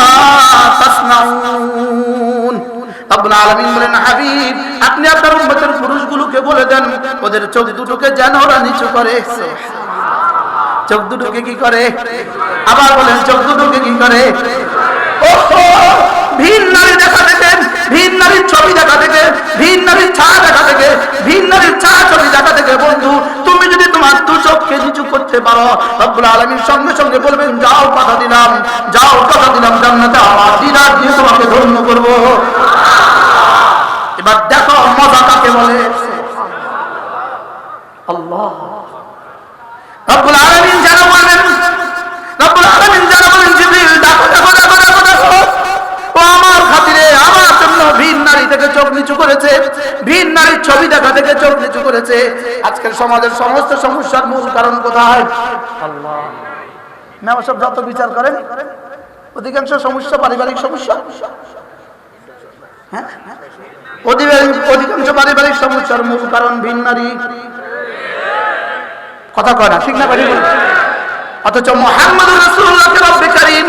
তাসনাউন। রব্বুল আলামিন বলেন, হাবিব আপনি আপনার উম্মতের পুরুষগুলোকে বলে দেন ওদের চোখ দুটোকে যেন ওরা নিচু করে। চোখ দুটোকে কি করে? আবার বলেন, চোখ দুটোকে কি করে? ওহো, ভিন নারী দেখা থেকে, ভিন নারীর ছবি দেখা থেকে, ভিন নারীর ছায়া দেখা থেকে, ভিন নারীর ছায়া ছবি দেখা থেকে বন্ধু তুমি যদি তোমার দু চোখকে নিচু করতে পারো, রব্বুল আলামিন সঙ্গে সঙ্গে বলবেন, যাও কথা দিলাম, যাও কথা দিলাম, জান্নাতে আমার দিদার দিয়ে তোমাকে ধন্য করব। এবার দেখো মজা কাকে বলে। আল্লাহ রব্বুল আলামিন যারা বলেন, রব্বুল আলামিন যারা বলেন, জিবরিল দেখো দেখো দেখো দেখো দেখো, ও আমার খাতিরে আমার জন্য ভিন নারী থেকে চোখ নিচু করেছে, ভিন নারীর ছবি দেখা থেকে চোখ নিচু করেছে। আজকের সমাজের সমস্ত সমস্যার মূল কারণ কোথায়? আল্লাহ না, সব যত বিচার করেন অধিকাংশ সমস্যা পারিবারিক সমস্যা। হ্যাঁ, অধিকাংশ পারিবারিক সমস্যার মূল কারণ ভিন নারী। কথা কয় না, ঠিক না? অথচ মুহাম্মদুর রাসূলুল্লাহকে রব্বে কারীম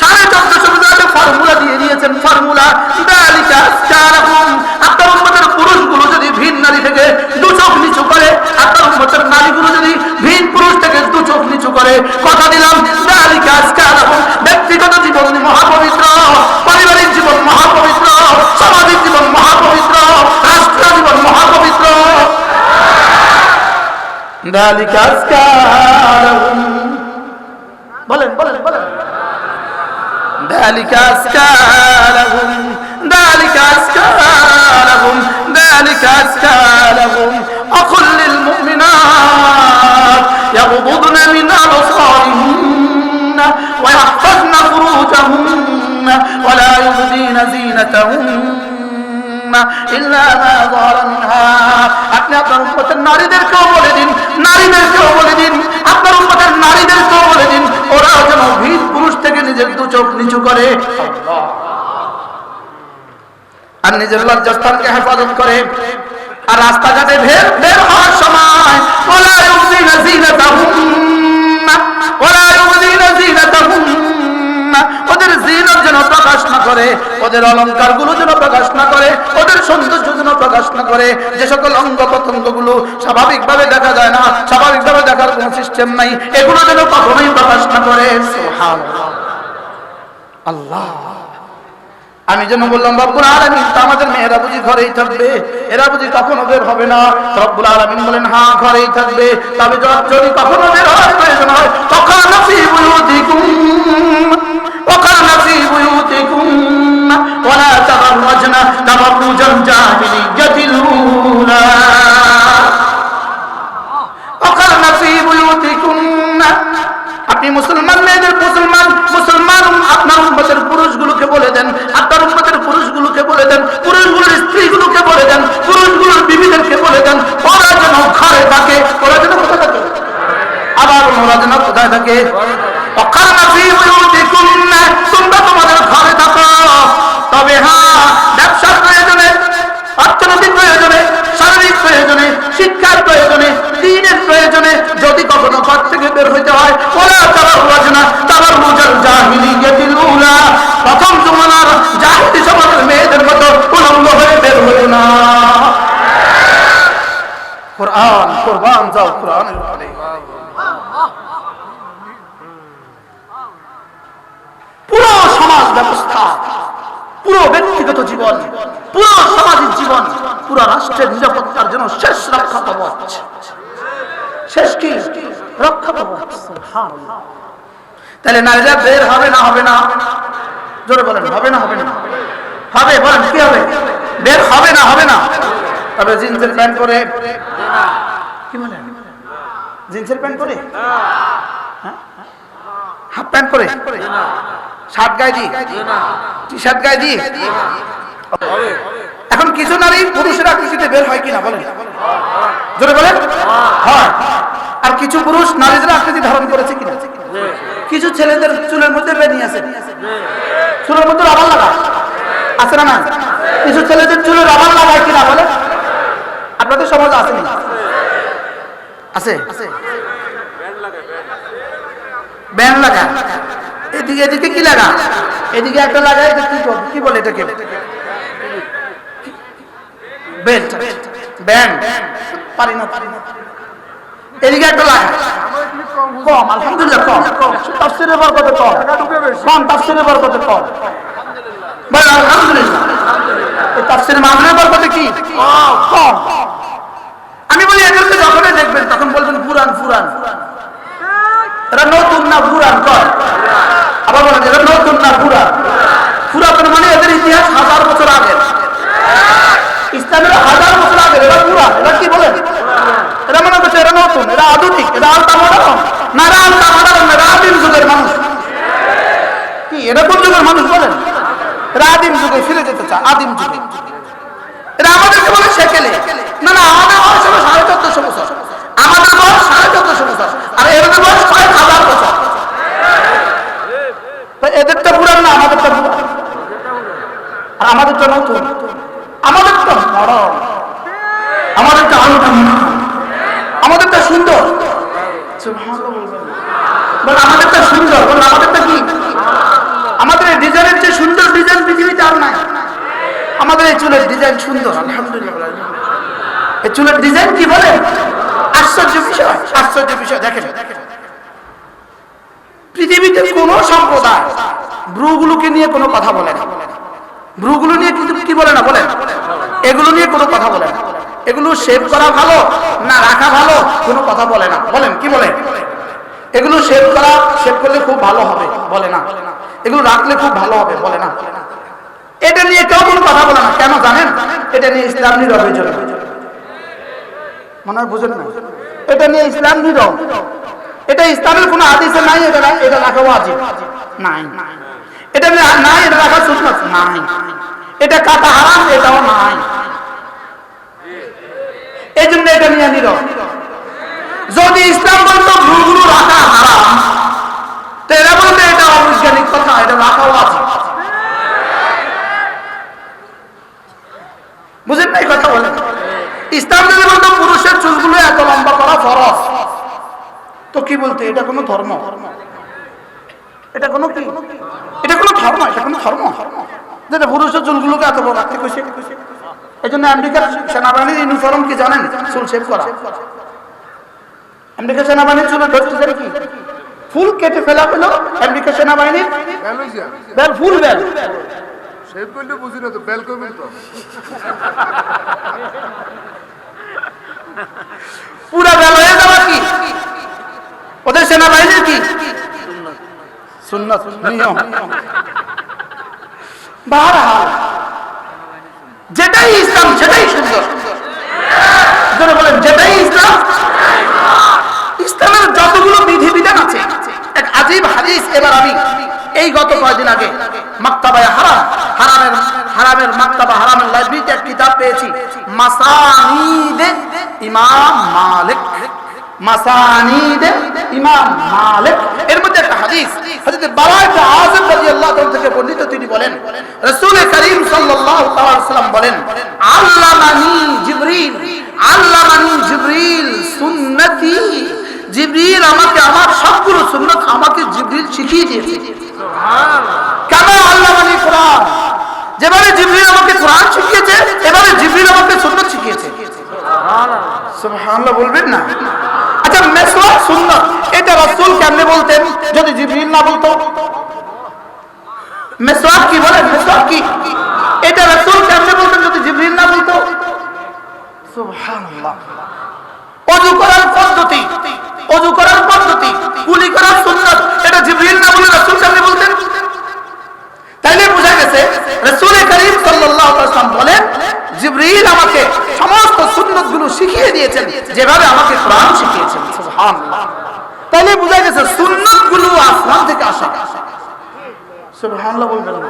1450 বিঘা ফর্মুলা দিয়ে দিয়েছেন। ফর্মুলা যালিকা আযকা লাহুম, আপনার উম্মতের পুরুষগুলো যদি ভিন নারী থেকে দু চোখ নিচু করে, আপনার উম্মতের নারীগুলো যদি ভিন পুরুষ থেকে দু চোখ নিচু করে, কথা দিলাম যালিকা আযকা লাহুম, ব্যক্তিগত জীবন মহাপবিত্র, পারিবারিক জীবন মহাপবিত্র, সামাজিক জীবন মহাপবিত্র, রাষ্ট্রীয় জীবন মহাপবিত্র। যালিকা আযকা লাহুম, বলেন বলেন বলেন, যালিকা আযকা লাহুম, যালিকা আযকা লাহুম, যালিকা আযকা লাহুম। আকুল লিল মুমিনাত ইয়াগদুদনা মিন আবসারিহিন্না ওয়া ইয়াহফাযনা ফুরুজাহুন্না ওয়া লা ইউবদিনা যিনাতাহুন্না ইল্লা মা যাহারা মিনহা। আপনি আপনার উম্মতের নারীদেরকেও বলে দিন, নারীদেরকেও বলে দিন, আপনার উম্মতের নারীদেরকেও বলে দিন, ওরা যেন ভিন পুরুষ থেকে নিজের দু চোখ নিচু করে আর নিজের লজ্জাস্থানকে হেফাজত করে। আর রাস্তাঘাটে বের হওয়ার সময় ওলা ইউযিনা যিনাতাহুন্না, ওলা ইউযিনা যিনাতাহুন্না, ওদের জিনত যেন প্রকাশ না করে, ওদের অলংকার গুলো যেন প্রকাশ না করে, ওদের সৌন্দর্য যেন প্রকাশ না করে। যে সকল অঙ্গ প্রত্যঙ্গ গুলো স্বাভাবিকভাবে দেখা যায় না, স্বাভাবিকভাবে দেখার কোনো সিস্টেম নাই, এগুলো যেন কখনোই প্রকাশ না করে। সুবহানাল্লাহ। আল্লাহ, আমি যেন বললাম রব্বুল আলামিন তো আমাদের মেয়েরা বুঝি ঘরেই থাকবে, এরা বুঝি কখনো বের হবে না। রব্বুল আলামিন বলেন, হ্যাঁ ঘরেই থাকবে, তবে যদি কখনো বের হয় প্রয়োজন হয় ওয়াকারনা ফী বুয়ুতিকুম, ওয়াকারনা ফী বুয়ুতিকুম ওয়ালা তাবাররাজনা তাবাররুজাল জাহিলিয়াতিল উলা, ওয়াকারনা ফী বুয়ুতিকুম। আপনি মুসলমান মেয়েদের, মুসলমান আপনার উম্মতের পুরুষগুলোকে বলে দেন, আপনার উম্মতের পুরুষগুলোকে বলে দেন, পুরুষগুলোর স্ত্রীগুলোকে বলে দেন, পুরুষগুলোর বিবিদেরকে বলে দেন, ওরা যেন ঘরে থাকে। ওরা যেন কোথায় থাকে? আবার ওরা যেন কোথায় থাকে? ওয়াকারনা ফী বুয়ুতিকুন্না, তোমরা তোমাদের ঘরে থাকো। তবে হ্যাঁ, ব্যবসার প্রয়োজনে, অর্থনৈতিক প্রয়োজনে, শারীরিক প্রয়োজনে, শিক্ষার প্রয়োজনে, দ্বীনের প্রয়োজনে যদি কখনো ঘর থেকে বের হইতে হয়, ওলা তাবাররাজনা তাবাররুজাল জাহিলিয়াতিল উলা, প্রথম জমানার জাহিলি সমাজের মেয়েদের মতো উলঙ্গ হয়ে বের হইও না। কোরআন কোরবান যাও কোরআনের বলে। পুরো সমাজ ব্যবস্থা, পুরো ব্যক্তিগত জীবন, পুরো সামাজিক জীবন, পুরো রাষ্ট্রের নিরাপত্তার জন্য শেষ রক্ষা কবচ। শেষ কি? রক্ষা কবচ। সুবহানাল্লাহ। তাহলে নারীরা বের হবে না? হবে না? জোরে বলেন, হবে না? হবে না? হবে। বলেন কি হবে? বের হবে না? হবে না? তবে জিন্সের প্যান্ট পরে, কি বলেন, জিন্সের প্যান্ট পরে, হাফ প্যান্ট পরে, শার্ট গায়ে দিয়ে, টি শার্ট গায়ে দিয়ে। এখন কিছু নারী পুরুষের আকৃতিতে বের হয় কিনা বলেন? জোরে বলেন, হয়। আর কিছু পুরুষ নারীদের আকৃতি ধারণ করেছে কিনা? কিছু ছেলেদের চুলের মধ্যে বেনি আছে, চুলের মধ্যে রাবার লাগা আছে না? না, কিছু ছেলেদের চুলে রাবার লাগায় কিনা বলে? আপনাদের সমাজে আছে না? আছে। ব্যান্ড লাগা, এদিকে এদিকে কি লাগা, এদিকে একটা লাগায়, কি বলে এটাকে, বেল্ট, ব্যান্ড, পারি না। এদিকে একটা লাগা, কম, আলহামদুলিল্লাহ কম, তাফসীরের বরকতে কম, তাফসীরের বরকতে কম, বল আলহামদুলিল্লাহ। এই তাফসীরের মাহফিলের বরকতে কি কম। আমি বলি এদেরকে যখনই দেখবেন তখন বলবেন পুরান পুরান, এরা নতুন না পুরান কর। আবার বলেন এরা নতুন না পুরান। পুরাতন মানে এদের ইতিহাস 1000 বছর আগের, ইসলামের 1000 বছর আগের। এরা পুরান, এরা কি বলেন, এরা মনে করছে এরা নতুন, এরা আধুনিক, এরা আলতা মডার্ন না, এরা আলতা মডার্ন, এরা আদিম যুগের মানুষ। কি এরা কোন যুগের মানুষ বলেন? এরা আদিম যুগে ফিরে যেতে চায়, আদিম যুগে। এরা আমাদেরকে বলে সেকেলে, না না, আমাদের বয়স হলো 1450 বছর, আমাদের বয়স 1450 বছর, আর এদের বয়স 1000 বছর। এদেরটা পুরান না, আমাদেরটা পুরান, আর আমাদেরটা নতুন, আমাদেরটা মডার্ন, আমাদেরটা আলোটা, আমাদেরটা সুন্দর, আমাদেরটা সুন্দর, আমাদেরটা কি, আমাদের এই ডিজাইনের চেয়ে সুন্দর ডিজাইন পৃথিবীতে আর নাই। আমাদের এই চুলের ডিজাইন সুন্দর, আলহামদুলিল্লাহ। এই চুলের ডিজাইন কি বলে, আশ্চর্য বিষয়, আশ্চর্য বিষয়। দেখেন পৃথিবীতে কোন সম্প্রদায় ব্রুগুলোকে নিয়ে কোনো কথা বলে না, ব্রুগুলো নিয়ে কিন্তু কি বলে না, বলেন এগুলো নিয়ে কোনো কথা বলে না। এগুলো শেভ করা ভালো না রাখা ভালো কোনো কথা বলে না, বলেন কি বলে, এগুলো শেভ করলে খুব ভালো হবে বলে না, এগুলো রাখলে খুব ভালো হবে বলে না। এটা নিয়ে কেউ কোনো কথা বলে না, কেন জানেন? এটা নিয়ে ইসলাম নীরব, জন্য মনে হয় বুঝেন না, এটা নিয়ে ইসলাম নীরব, এটা ইসলামের কোনো হাদিসে নাই, এটা রাখা ওয়াজিব নাই, এটা নাই, এটা রাখা সুন্নাত নাই, এটা কাটা হারাম, এটাও নাই। এই জন্য এটা নিয়ে নীরব। যদি ইসলাম বলতো ভ্রুগুলো রাখা হারাম, তো এরা বলতে এটা অবৈজ্ঞানিক কথা, এটা রাখাও আছে। বুঝেন না এই কথা বলেন? ইসলাম যদি বলতো পুরুষের চুলগুলো এত লম্বা করা ফরজ, তো কি বলতে এটা কোনো ধর্ম, এটা কোনো কি, এটা কোনো ধর্ম, এটা কোনো ধর্ম যেটা পুরুষের চুলগুলোকে এত বড় রাখতে কইছে। এই জন্য আমেরিকার সেনাবাহিনীর ইউনিফর্ম কি জানেন? চুল শেভ করা। আমেরিকা সেনাবাহিনীর চুলে ধরতে কি ফুল কেটে ফেলা হলো আমেরিকা সেনাবাহিনীর বেল, ফুল বেল
শেভ করলে বুঝি না তো, বেল কমে তো
পুরা বেল হয়ে যাওয়া কি ওদের সেনাবাহিনীর কি সুন্নাত নিয়ম। বারহাল যেটাই ইসলাম সেটাই সুন্দর, যারা বলেন যেটাই ইসলাম। ইসলামের যতগুলো বিধিবিধান আছে, এক আজীব হাদিস এবার আমি এই গত কয়েকদিন আগে মাকতাবায়ে হারামের মাকতাবা হারামের লাইব্রেরিতে এক কিতাব পেয়েছি, মাসানিদে ইমাম মালিক, মাসানিদে ইমাম মালিক। এর মধ্যে একটা হাদিস হযরত বারা ইবনে আযিব রাদিয়াল্লাহু তাআলা থেকে বর্ণিত, তিনি বলেন রাসূল করিম সাল্লাল্লাহু আলাইহি ওয়াসাল্লাম বলেন, আল্লামানি জিবরিল সুন্নতি, জিবরিল আমাকে আমার সবগুলো সুন্নাত আমাকে জিবরিল শিখিয়ে দিয়েছে। সুবহানাল্লাহ। কেন আল্লামানি কোরআন, যেভাবে জিবরিল আমাকে কোরআন শিখিয়েছে এভাবে জিবরিল আমাকে সুন্নাত শিখিয়েছে। সুবহানাল্লাহ, সুবহানাল্লাহ বলবেন না? আচ্ছা মেসওয়াক সুন্নাত, এটা রাসূল কেমনে বলতেন যদি জিবরিল না বলতো? মেসওয়াক কি বলেন, মেসওয়াক কি, এটা রাসূল কেমনে বলতেন যদি জিবরিল না বলতো? সুবহানাল্লাহ। ওযু করার পদ্ধতি, কুলি করার সুন্নাত, এটা জিবরিল না বলে রাসূল কেমনে বলতেন? তাইলে বোঝা গেছে রাসূল করিম সাল্লাল্লাহু আলাইহি ওয়াসাল্লাম বলেন জিবরিল আমাকে সমস্ত সুন্নাতগুলো শিখিয়ে দিয়েছেন যেভাবে আমাকে কোরআন শিখিয়েছেন। সুবহানাল্লাহ। তাইলে বোঝা গেছে সুন্নাতগুলো আসমান থেকে আসা। সুবহানাল্লাহ বলবেন না?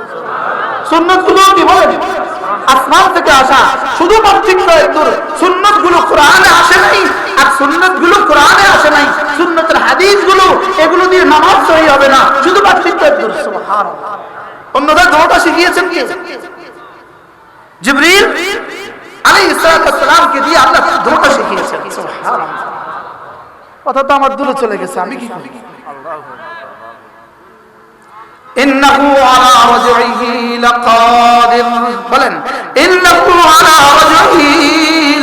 সুন্নাতগুলো কি বলেন আসমান থেকে আসা, শুধু পার্থক্য একটু, সুন্নাতগুলো কোরআনে আসে নাই আর সুন্নাতগুলো কোরআনে আসে নাই। সুন্নাতের হাদিসগুলো এগুলো দিয়ে নামাজ সহি হবে না, শুধু পার্থক্য একটু। সুবহানাল্লাহ। অন্যরা দোয়াটা শিখিয়েছেন কে? জিবরিল আলাইহিস সালামকে দিয়ে আল্লাহ দোয়াটা শিখিয়েছেন। সুবহানাল্লাহ। কথা তো আমার দূরে চলে গেছে, আমি কি করি? ইন্নাহু আলা রাজইহি লাকাদির, বলেন ইন্নাহু আলা রাজইহি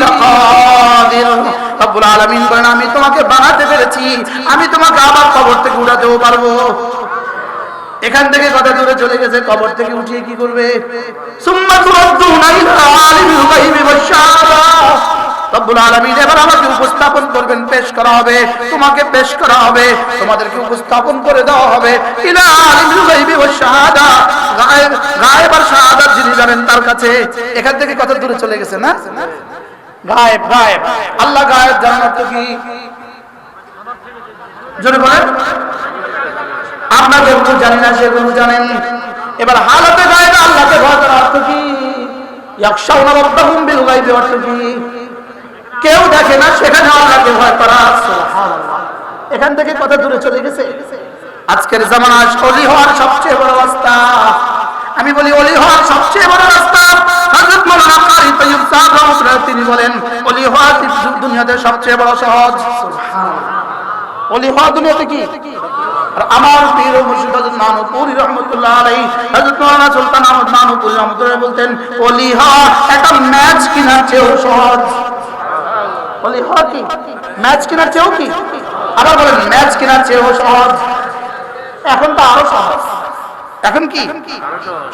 লাকাদির। রব্বুল আলামিন বলেন আমি তোমাকে বানাতে পেরেছি, আমি তোমাকে আবার কবর থেকে উঠাতেও পারবো। এখান থেকে কথা দূরে চলে গেছে, কবর থেকে উঠিয়ে কি করবে? সুম্মা তুরাদ্দুনা ইলা আলিমিল গায়বি ওয়াশ শাহাদা। রব্বুল আলামিন এবার আমাকে উপস্থাপন করবেন, পেশ করা হবে, তোমাকে পেশ করা হবে, তোমাদেরকে উপস্থাপন করে দেওয়া হবে ইলা আলিমিল গায়বি ওয়াশ শাহাদা, গায়েব আর শাহাদাত যিনি জানেন তার কাছে। এখান থেকে কথা দূরে চলে গেছে না? গায়েব গায়েব, আল্লাহ গায়েব জানার অর্থ কি? জোরে বলেন। আপনার যেগুলো জানি না সেগুলো জানেন। এবার হালতে গায়েবে আল্লাহকে ভয় করার অর্থ কি? ইয়াখশাউনা রাব্বাহুম বিল গায়বি অর্থ কি? কেউ দেখে না সেখানে আল্লাহকে ভয় করা। সুবহানাল্লাহ। এখান থেকে কথা দূরে চলে গেছে। আজকের জামানায় ওলি হওয়ার সবচেয়ে বড় রাস্তা, আমি বলি ওলি হওয়ার সবচেয়ে বড় রাস্তা হযরত মাওলানা কারি তাইয়্যিব সাহেব রাহমাতুল্লাহ তিনি বলেন ওলি হওয়া দুনিয়াতে সবচেয়ে বড় সহজ। সুবহানাল্লাহ। ওলি হওয়া দুনিয়াতে কি? আর আমার পীর ও মুর্শিদ হযরত নানুপুরি রাহমাতুল্লাহ আলাইহি, হযরত মাওলানা সুলতান আহমদ নানুপুরি রাহমাতুল্লাহ বলতেন ওলি হওয়া একটা ম্যাচ কেনার চেয়েও সহজ। ওলি হওয়া কি? ম্যাচ কেনার চেয়েও কি? আবার বলেন ম্যাচ কেনার চেয়েও সহজ। এখন তো আরো সহজ। এখন কি?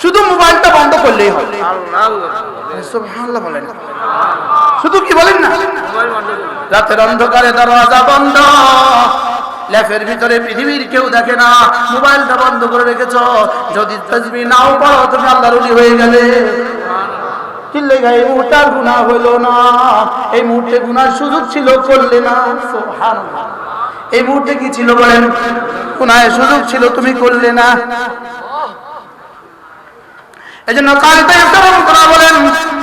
শুধু মোবাইলটা বন্ধ করলেই হয়। সুবহানাল্লাহ বলেন। শুধু কি বলেন না? রাতের অন্ধকারে দরজা বন্ধ, ল্যাপের ভিতরে পৃথিবীর কেউ দেখে না, মোবাইলটা বন্ধ করে রেখেছো, যদি তাসবিহ নাও পড়ো তুমি আল্লাহর ওলি হয়ে গেলে। কিল্লে গায়ে মুহূর্তে আর গুনাহ হইলো না, এই মুহূর্তে গুনার সুযোগ ছিল করলে না। সুবহানাল্লাহ। এই মুহূর্তে কি ছিল বলেন? গুনাহের সুযোগ ছিল তুমি করলে না। এজন্য কারি তাইয়্যিব সাহেব বলেন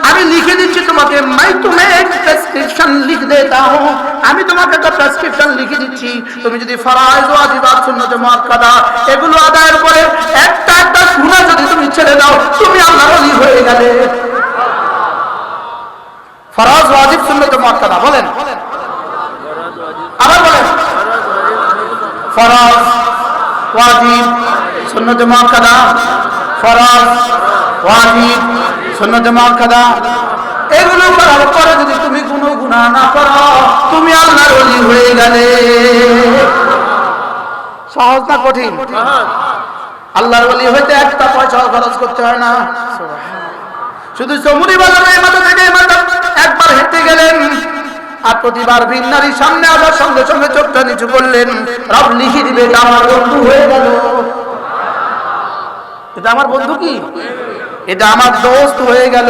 আমি লিখে দিচ্ছি তোমাকে, मैं तुम्हें एक প্রেসক্রিপশন লিখ দেতা हूं, আমি তোমাকে একটা প্রেসক্রিপশন লিখে দিচ্ছি। তুমি যদি ফরায়েজ ওয়াজিবাত সুন্নাত মুআক্কাদা এগুলো আদায়ের পরে একটা একটা গুনাহ যদি তুমি ছেড়ে দাও তুমি আল্লাহর ওলি হয়ে গেলে। ফরজ ওয়াজিব সুন্নাত মুআক্কাদা বলেন, আবার বলেন ফরজ ওয়াজিব সুন্নাত মুআক্কাদা, ফরজ ওয়াজিব সুন্নাত মুআক্কাদা এগুলো করার পরে যদি তুমি কোনো গুনাহ না করো তুমি আল্লাহর ওলি হয়ে গেলে। সহজ না কঠিন? আল্লাহর ওলি হইতে একটা পয়সা খরচ করতে হয় না। শুধু চমুরি বাজারে এই মাথা থেকে এই মাথা একবার হেঁটে গেলেন আর প্রতিবার ভিন্নারীর সামনে আবার সঙ্গে সঙ্গে চোখটা নিচু করলেন, রব লিখে দিবে এটা আমার বন্ধু হয়ে গেল। এটা আমার বন্ধু কি? এটা আমার দোস্ত হয়ে গেল।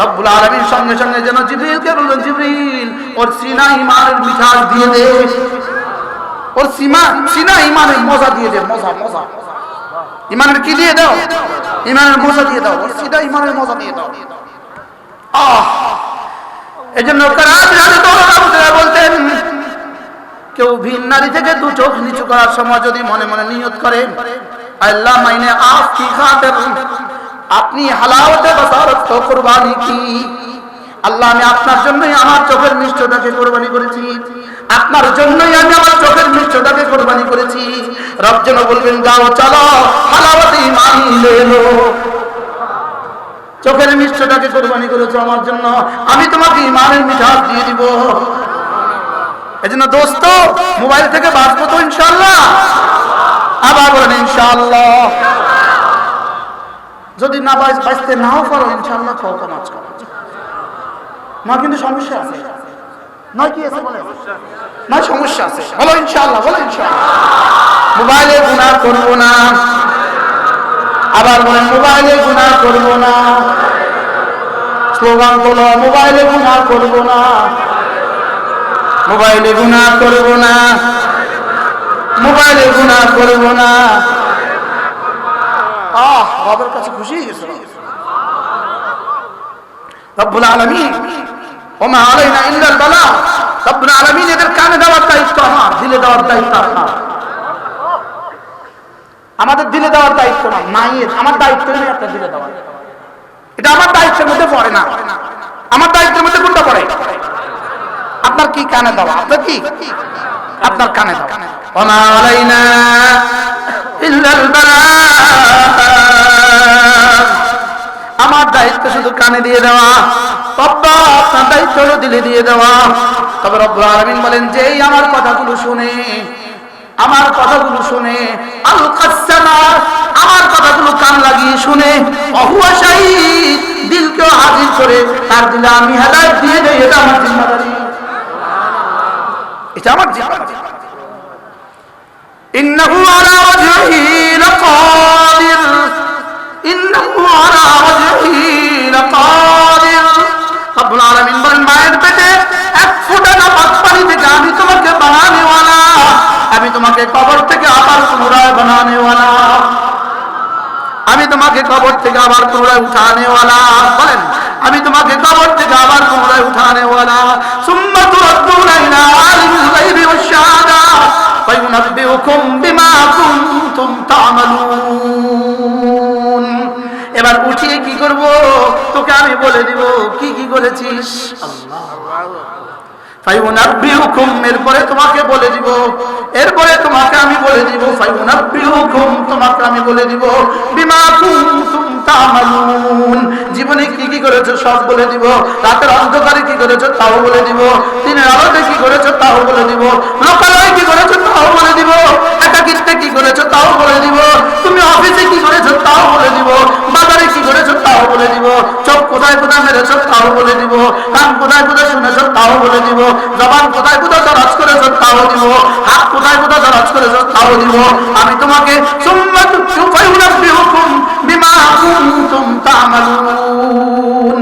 রব্বুল আলামিন সঙ্গে সঙ্গে যেন জিবরিলকে বললেন জিবরিল ওর সিনা ঈমানের মিঠাস দিয়ে দে, ওর সিনা ঈমানের মজা দিয়ে দে, মজা মজা। ঈমানের কি দিয়ে দাও? ঈমানের মজা দিয়ে দাও, ওর সিনা ঈমানের মজা দিয়ে দাও। এজন্য কারাত রাদিয়াল্লাহু বলতেন কেউ ভিন নারী থেকে দু চোখ নিচু করার সময় যদি মনে মনে নিয়ত করে আল্লাহ মাইনে আপ কি খাতের আপনি হালাওয়াতে বসারত তো কুরবানি কি, আল্লাহ আমি আপনার জন্যই আমার চোখের মিষ্টতাকে কুরবানি করেছি, আপনার জন্যই আমি আমার চোখের মিষ্টতাকে কুরবানি করেছি। রব যেন বলবেন যাও চলো হালাওয়াতে ঈমান নিয়ে এলো, চোখের মিষ্টতাকে কুরবানি করেছো আমার জন্য, আমি তোমাকে ঈমানের মিঠাস দিয়ে দিব। এজন্য দোস্ত মোবাইল থেকে বাঁচবো তো ইনশাআল্লাহ, আবার বলেন ইনশাআল্লাহ। যদি না বাঁচতে নাও পারো ইনশাআল্লাহ খাও কামাজ করো না, কিন্তু সমস্যা আছে নয়? কি আছে বলে নয়? সমস্যা আছে, বলো ইনশাআল্লাহ, বলো ইনশাআল্লাহ। মোবাইলে গুনাহ করবো না, আবার বলেন মোবাইলে গুনাহ করবো না। স্লোগান বলো মোবাইলে গুনাহ করবো না, মোবাইলে গুনাহ করবো না, মোবাইলে গুনাহ করবো না। রবের কাছে খুশি হয়ে গেছে রব্বুল আলামিন। ওমা আলাইনা ইল্লাল বালাগ। রব্বুল আলামিন এদের কানে দেওয়ার দায়িত্ব আমার, দিলে দেওয়ার দায়িত্ব আপনার। আমাদের দিলে দেওয়ার দায়িত্ব না, মায়ের আমার দায়িত্ব নেই আপনার দিলে দেওয়ার। এটা আমার দায়িত্বের মধ্যে পড়ে না। আমার দায়িত্বের মধ্যে কোনটা পড়ে? আপনার কি কানে দেওয়া, আপনার কি আপনার কানে দেওয়া। ওমা আলাইনা ইল্লাল বালাগ। আমার দায়িত্ব শুধু কানে দিয়ে দেওয়া, রব্বা আপনার দায়িত্ব হলো দিলে দিয়ে দেওয়া। তবে রব্বুল আলামিন বলেন, যেই আমার কথাগুলো শুনে, আমার কথাগুলো শুনে, আল কাসামা, আমার কথাগুলো কান লাগিয়ে শুনে, অহুয়া শাহীদ, দিলকে হাজির করে তার দিলে আমি হেদায়েত দিয়ে দেই, এটা আমার জিম্মাদারি, এটা আমার জিম্মাদারি। ইন্নাহু আলা ওয়াজহিহি লাকাদির, ইন্নাহু আলা ওয়াজহিহি লাকাদির। রব্বুল আলামিন বলেন, মায়ের পেটে এক ফোঁটা নাপাক পানি থেকে আমি তোমাকে বানানেওয়ালা, আমি তোমাকে কবর থেকে আবার পুনরায় বানানেওয়ালা, আমি তোমাকে কবর থেকে আবার পুনরায় উঠানেওয়ালা। বলেন, আমি তোমাকে কবর থেকে আবার পুনরায় উঠানেওয়ালা। সুম্মা তুরাদ্দুনা ইলা আলিমিল গায়বি ওয়াশ শাহাদা ফায়ুনাব্বিউকুম বিমা কুনতুম তা'মালুন। এবার উঠিয়ে কি করব? তোকে আমি বলে দিব কি কি করেছিস। আল্লাহ, ফায়ুনাব্বিউকুম, এরপরে তোমাকে বলে দিব, এরপরে তোমাকে আমি বলে দিব, ফায়ুনাব্বিউকুম, তোমাকে আমি বলে দিব, বিমা কুনতুম তা'মালুন, জীবনে কি কি করেছো সব বলে দিব, রাতের অন্ধকারে কি করেছো তাও বলে দিব, দিনের আলোতে কি করেছো তাও বলে দিব, লোকালয়ে কি করেছো তাও বলে দিব, একাকিত্বে কি করেছো তাও বলে দিব, তুমি অফিসে কি করেছো তাও বলে দিব, বাজারে কি করেছো তাও বলে দিব, চোখ কোথায় কোথায় মেরেছো তাও বলে দিব, কান কোথায় কোথায় শুনেছো তাও বলে দিব, জবান কোথায় কোথায় দরাজ করেছো তাও দিব, হাত কোথায় কোথায় দরাজ করেছো তাও দিব। আমি তোমাকে সুম্মা ফায়ুনাব্বিউকুম বিমা কুনতুম তা'মালুন।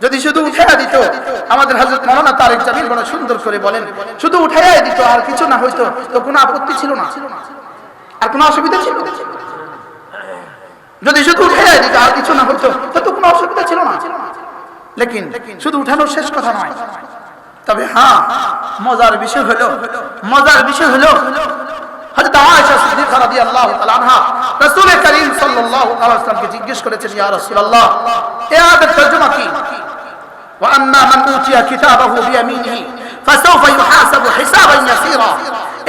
যদি শুধু উঠাইয়া দিত, আমাদের হযরত মাওলানা তারেক জামিল বড় সুন্দর করে বলেন, শুধু উঠাইয়া দিত আর কিছু না হইতো তো কোনো আপত্তি ছিল না, আর কোনো অসুবিধা ছিল না। যদি শুধু উঠাইয়া দিত আর কিছু না হইতো তো কোনো অসুবিধা ছিল না। লেকিন শুধু উঠানোর শেষ কথা নয়। তবে হ্যাঁ, মজার বিষয় হলো হযরত আয়েশা সিদ্দিকা রাদিয়াল্লাহু তাআলা আনহা রাসূল করিম সাল্লাল্লাহু আলাইহি ওয়াসাল্লামকে জিজ্ঞেস করেছেন, ইয়া রাসূলুল্লাহ, এই আয়াতের তরজমা কি? ওয়া আম্মা মান উতিয়া কিতাবাহু বিয়ামিনিহি ফাসাউফা ইউহাসাবু হিসাবান ইয়াসীরা।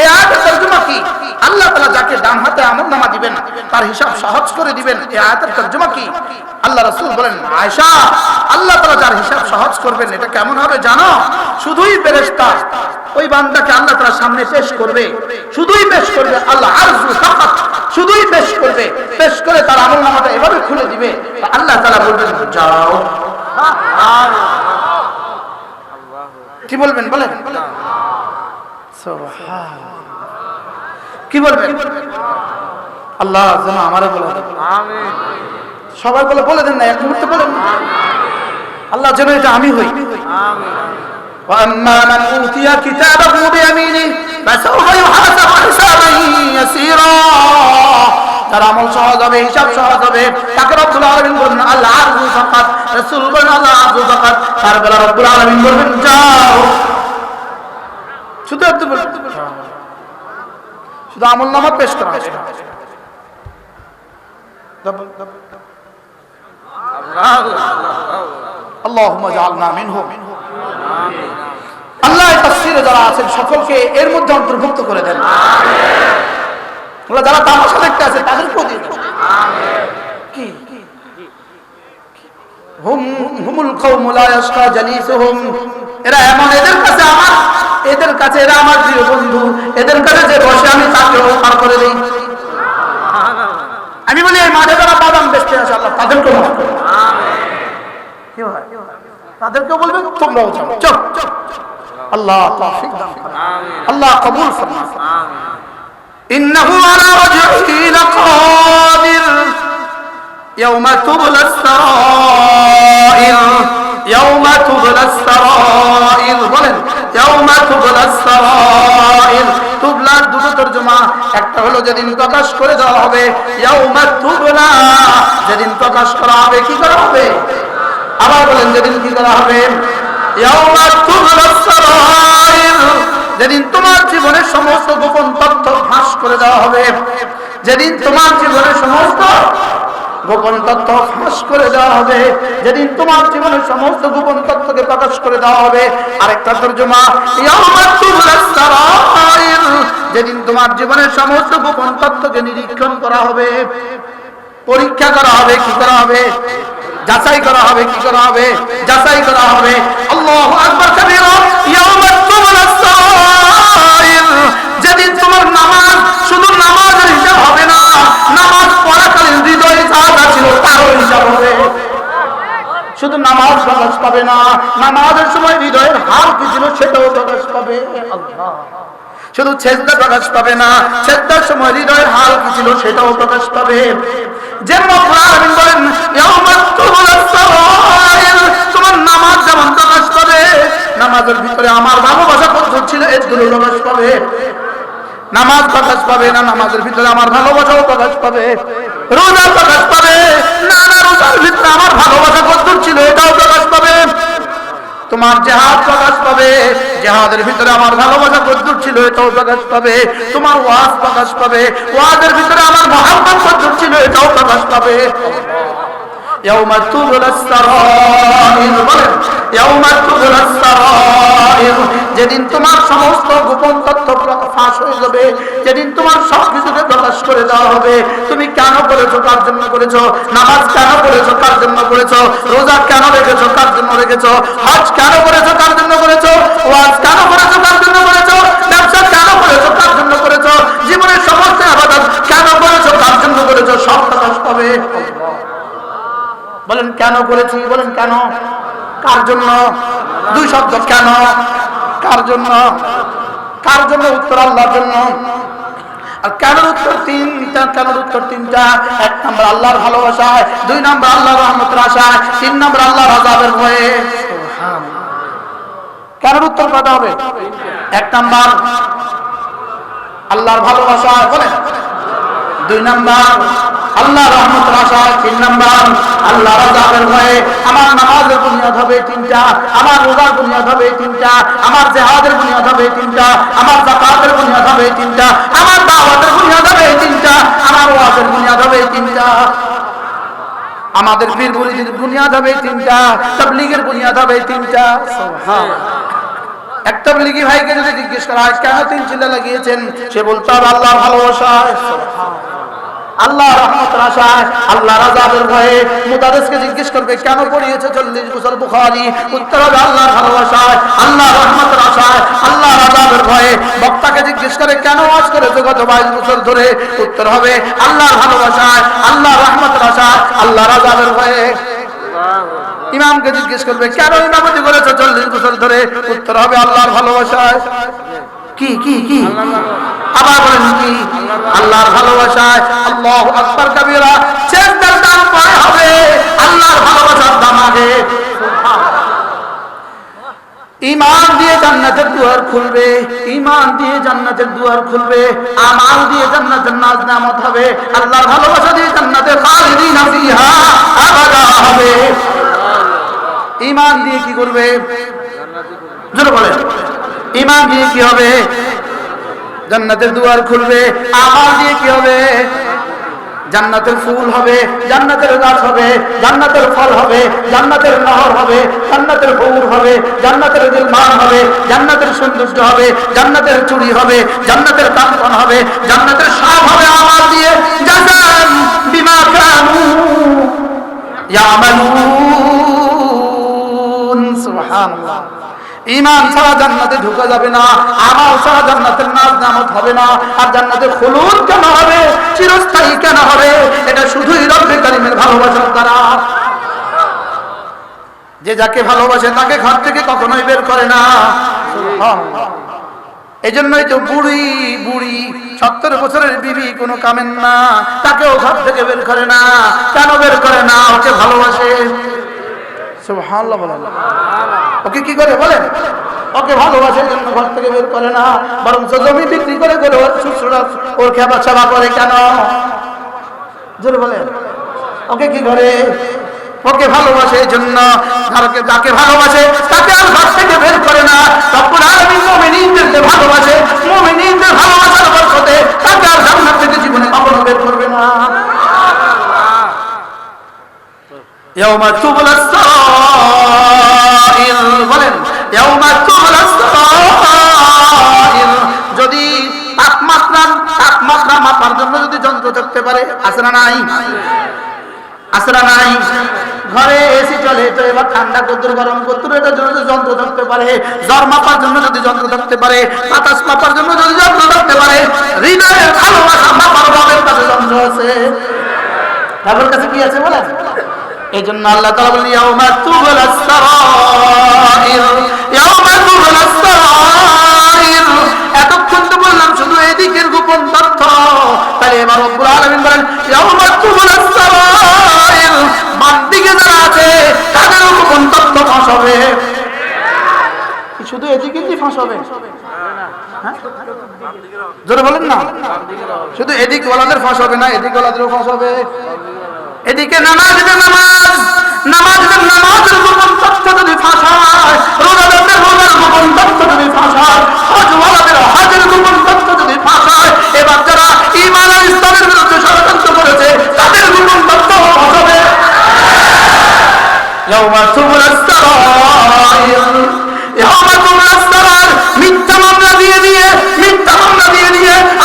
এই আয়াতের তরজমা কি? আল্লাহ তাআলা যাকে ডান হাতে আমলনামা দিবেন তার হিসাব সহজ করে দিবেন। এই আয়াতের তরজমা কি? আল্লাহ রাসূল বলেন, আয়েশা, আল্লাহ তাআলা যার হিসাব সহজ করবেন এটা কেমন হবে জানো? শুধুই ফেরেশতা ওই বান্দাকে আল্লাহ তাআলার সামনে পেশ করবে, শুধুই পেশ করবে, আল্লাহ আরজু ফাকাত, শুধুই পেশ করবে, পেশ করে তার আমলনামাটা এভাবে খুলে দিবে, আল্লাহ তাআলা বলবেন যাও। কি বলবেন বলেন? সুবহানাল্লাহ, কি বলবেন? আল্লাহ যেন আমারে বলে দেন, আমিন। সবাই বলে দেন না, এক মুহূর্তে বলেন আল্লাহ যেন এটা আমি হই, আমিন। وأما من أوتي كتابه بيمينه فسوف يحاسب حسابا يسيرا। তার আমল সহজ হবে, হিসাব সহজ হবে। তাকে রব্বুল আলামিন বলেন আল্লাহ আরজু ফাকাত, রাসূল বলেন আল্লাহ আরজু ফাকাত। তার বেলা রব্বুল আলামিন বলেন যাও। শুধু একটু বলুন, শুধু আমলনামা পেশ করা হবে। আল্লাহুম্মা জাআলনা মিনহুম। আল্লাহ তাফসীরে যারা আছেন সকলকে এর মধ্যে অন্তর্ভুক্ত করে দেন, আমিন। আল্লাহ যারা তামাশা দেখতে আছে তাদেরকেও দিয়ে দেন, আমিন। কি হুমুল কওমু লা ইয়াশকা জালিসুহুম, এরা এমন, এদের কাছে এরা আমার প্রিয় বন্ধু, এদের কাছে যে বসে আমি তাকেও পার করে দেই। আমি বলি এই মাঠে যারা বাদাম বেচতে আসে আল্লাহ তাদেরকেও মাফ করো, আমিন। কি হয়? তাদেরকেও বলবেন তোমরাও যাও, চুপ। আল্লাহ তৌফিক দান করুন, আমিন। আল্লাহ কবুল ফরমান, আমিন। ইন্নাহু আলা ওয়াজহিহি লাকাদির ইয়াওমা তুবলাস সারাইর, ইয়াওমা তুবলাস সারাইর। বলেন ইয়াওমা তুবলাস সারাইর। তুবলার দুটো তরজমা, একটা হলো যেদিন প্রকাশ করে দেওয়া হবে, ইয়াওমা তুবলা, যেদিন প্রকাশ করা হবে। কি করা হবে? আবার বলেন যেদিন কি করা হবে? ইয়াওমা তুবলাস সারাইর, যেদিন তোমার জীবনের সমস্ত গোপন তথ্য ফাঁস করে দেওয়া হবে, যেদিন তোমার জীবনের সমস্ত গোপন তথ্য ফাঁস করে দেওয়া হবে, যেদিন তোমার জীবনের সমস্ত গোপন তথ্যকে প্রকাশ করে দেওয়া হবে। আরেকটা তরজমা, ইয়াউমা তুবলাস সারাইর, যেদিন তোমার জীবনের সমস্ত গোপন তথ্যকে নিরীক্ষণ করা হবে, পরীক্ষা করা হবে। কি করা হবে? যাচাই করা হবে। কি করা হবে? যাচাই করা হবে। আল্লাহু আকবার কাবীরা। ইয়াউমা তুবলাস সারাইর, যেদিন তোমার নামাজ শুধু নামাজের হিসাব হবে না, নামাজ পড়াকালীন হৃদয়ে যা যা ছিল তারও হিসাব হবে। শুধু নামাজ প্রকাশ পাবে না, নামাজের সময় হৃদয়ের হাল কি ছিল সেটাও প্রকাশ পাবে। আল্লাহ, শুধু সেজদা প্রকাশ পাবে না, সেজদার সময় হৃদয়ের হাল কি ছিল সেটাও প্রকাশ পাবে। যেমন আল্লাহ বলেন, ইয়াউমা তুবলাস সারাইর, তোমার নামাজ যেমন প্রকাশ পাবে, নামাজের ভিতরে আমার ভালোবাসা কত ছিল এগুলো প্রকাশ পাবে। নামাজ প্রকাশ পাবে না, নামাজের ভিতরে আমার ভালোবাসাও প্রকাশ পাবে। রোজা প্রকাশ পাবে না, না রোজার ভিতরে আমার ভালোবাসা কত ছিল এটাও প্রকাশ পাবে। তোমার জিহাদ প্রকাশ পাবে, জিহাদের ভিতরে আমার ভালোবাসা কত ছিল এটাও প্রকাশ পাবে। তোমার ওয়াজ প্রকাশ পাবে, ওয়াজের ভিতরে আমার মহব্বত কত ছিল এটাও প্রকাশ পাবে। ইয়াউমা তুবলাস সারাইর, বলেন ইয়াউমা তুবলাস সারাইর, যেদিন তোমার সমস্ত গোপন তথ্য ফাঁস হয়ে যাবে, যেদিন তোমার সবকিছুকে প্রকাশ করে দেওয়া হবে। তুমি কেন করেছো, কার জন্য করেছো? নামাজ কেন করেছো, কার জন্য করেছো? রোজা কেন রেখেছো, কার জন্য রেখেছো? হজ কেন করেছো, কার জন্য করেছো? ওয়াজ কেন করেছো, কার জন্য করেছো? ব্যবসা কেন করেছো, কার জন্য করেছো? জীবনের সমস্ত ইবাদত কেন করেছো, কার জন্য করেছো? সব প্রকাশ পাবে। বলেন কেন করেছি, বলেন কেন, কার জন্য? দুই শব্দ, কেন, কার জন্য। কার জন্য? উত্তর আল্লাহর জন্য। আর কেন উত্তর তিনটা, কেন উত্তর তিনটা। এক নম্বর আল্লাহর ভালোবাসায়, দুই নম্বর আল্লাহর রহমতের আশায়, তিন নম্বর আল্লাহর আযাবের ভয়ে। কেন উত্তর কত হবে? এক নম্বর আল্লাহর ভালোবাসায়, বলেন। দুই নম্বর আল্লাহর রহমতের আশায়, তিন নম্বর আল্লাহর আযাবের ভয়ে। আমার নামাজের বুনিয়াদ হবে তিনটা, আমার রোজার বুনিয়াদ হবে তিনটা, আমার জিহাদের বুনিয়াদ হবে তিনটা, আমার যাকাতের বুনিয়াদ হবে তিনটা, আমার দাওয়াতের বুনিয়াদ হবে তিনটা, আমার ওয়াজের বুনিয়াদ হবে তিনটা, আমাদের পীর মুরিদের বুনিয়াদ হবে তিনটা, তাবলীগের বুনিয়াদ হবে তিনটা। সুবহানাল্লাহ। এক তাবলীগী ভাইকে যদি জিজ্ঞেস করা হয় কেন তিন চিল্লা লাগিয়েছেন, সে বলতে হবে আল্লাহর ভালোবাসায়, আল্লাহর রহমতের আশায়, আল্লাহর আযাবের ভয়ে। মুদারিসকে জিজ্ঞেস করবে কেন পড়িয়েছে 40 বছর বুখারী, উত্তর হবে আল্লাহর ভালোবাসায়, আল্লাহর রহমতের আশায়, আল্লাহর আযাবের ভয়ে। বক্তাকে জিজ্ঞেস করে কেন ওয়াজ করেছো গত 22 বছর ধরে, উত্তর হবে আল্লাহর ভালোবাসায়, আল্লাহর রহমতের আশায়, আল্লাহর আযাবের ভয়ে। ইমামকে জিজ্ঞেস করবে কেন ইমামতি করেছো 40 বছর ধরে, উত্তর হবে আল্লাহর ভালোবাসায়। কি কি কি? আবার বলেন কি? আল্লাহর ভালোবাসায়। আল্লাহু আকবার কাবীরা। সেজদার দাম পরে হবে, আল্লাহর ভালোবাসার দাম আগে। ঈমান দিয়ে জান্নাতের দুয়ার খুলবে, ঈমান দিয়ে জান্নাতের দুয়ার খুলবে, আমাল দিয়ে জান্নাতের নাজ নেয়ামত হবে, আল্লাহর ভালোবাসা দিয়ে জান্নাতে খালিদিনা ফিহা আবাদা হবে। ঈমান দিয়ে কি করবে? জোরে বলেন। ঈমান দিয়ে কি হবে? জান্নাতের দুয়ার খুলবে। আমাল দিয়ে কি হবে? জান্নাতের ফুল হবে, জান্নাতের গাছ হবে, জান্নাতের ফল হবে, জান্নাতের নহর হবে, জান্নাতের হুর হবে, জান্নাতের দিলমান হবে, জান্নাতের সৌন্দর্য হবে, জান্নাতের চুড়ি হবে, জান্নাতের কাঞ্চন হবে, জান্নাতের সব হবে আমাল দিয়ে। জাযান বিমা কানু ইয়ামালুন। সুবহানাল্লাহ। ঈমান ছাড়া জান্নাতে ঢোকা যাবে না, আমাল ছাড়া জান্নাতের নাজ নেয়ামত হবে না। আর জান্নাতে খুলুদ কেন হবে, চিরস্থায়ী কেন হবে? এটা শুধুই রব্বে কারীমের ভালোবাসার দ্বারা। যে যাকে ভালোবাসে তাকে ঘর থেকে কখনোই বের করে না। সুবহানাল্লাহ। এজন্যই তো বুড়ি বুড়ি 70 বছরের বিবি কোনো কামেন না, তাকেও ঘর থেকে বের করে না। কেন বের করে না? ওকে ভালোবাসে। সুবহানাল্লাহ বলেন। ওকে কি করে বলেন? ওকে ভালোবাসে জন্য ঘর থেকে বের করে না, বরং জমি বিক্রি করে করে ওর শ্বশুরা ওর খেবা সেবা করে। কেন? জোরে বলেন। ওকে কি করে? ওকে ভালোবাসে এই জন্য। যাকে ভালোবাসে তাকে আর ঘর থেকে বের করে না। রব্বুল আলামিন মুমিনদেরকে ভালোবাসে, মুমিনদের ভালোবাসার বরকতে তাকে আর জান্নাত থেকে জীবনে কখনো বের করবে না। ইয়াউমা তুবলাস সারাইর, বলেন ইয়াউমা তুবলাস সারাইর। যদি তাপমাত্রা মাপার জন্য যদি যন্ত্র থাকতে পারে, আছে না নাই? আছে না নাই? ঘরে এসি চলে তো এবার ঠান্ডা কদ্দুর গরম কদ্দুর এটার জন্য যদি যন্ত্র থাকতে পারে, জ্বর মাপার জন্য যদি যন্ত্র থাকতে পারে, বাতাস মাপার জন্য যদি যন্ত্র থাকতে পারে, হৃদয়ের ভালোবাসা মাপার রবের কাছে যন্ত্র আছে। রবের কাছে কি আছে বলেন? এই জন্য আল্লাহ তাআলা বলেন ইয়াউমা তুবলাস সারাইর, ইয়াউমা তুবলাস সারাইর। এতক্ষণ তো বললাম শুধু এদিকের গোপন তথ্য, তাহলে এবার রব্বুল আলামিন বলেন ইয়াউমা তুবলাস সারাইর, বাম দিকে যারা আছে তাদের গোপন তথ্য ফাঁস হবে। শুধু এদিকে কি ফাঁস হবে? হ্যাঁ জোরে বলেন না, শুধু এদিক ওয়ালাদের ফাঁস হবে না, এদিক ওয়ালাদেরও ফাঁস হবে। এদিকে নামাজের গোপন তথ্য যদি ফাঁস হয়, রোজাদারদের রোজার গোপন তথ্য যদি ফাঁস হয়, হজওয়ালাদের হজের গোপন তথ্য যদি ফাঁস হয়, এবার যারা ঈমান আর ইসলামের বিরুদ্ধে ষড়যন্ত্র করেছে তাদের গোপন তথ্য ফাঁস হবে। ইয়াউমা তুবলাস সারাইর, ইয়াউমা তুবলাস সারাইর। মিথ্যা মামলা দিয়ে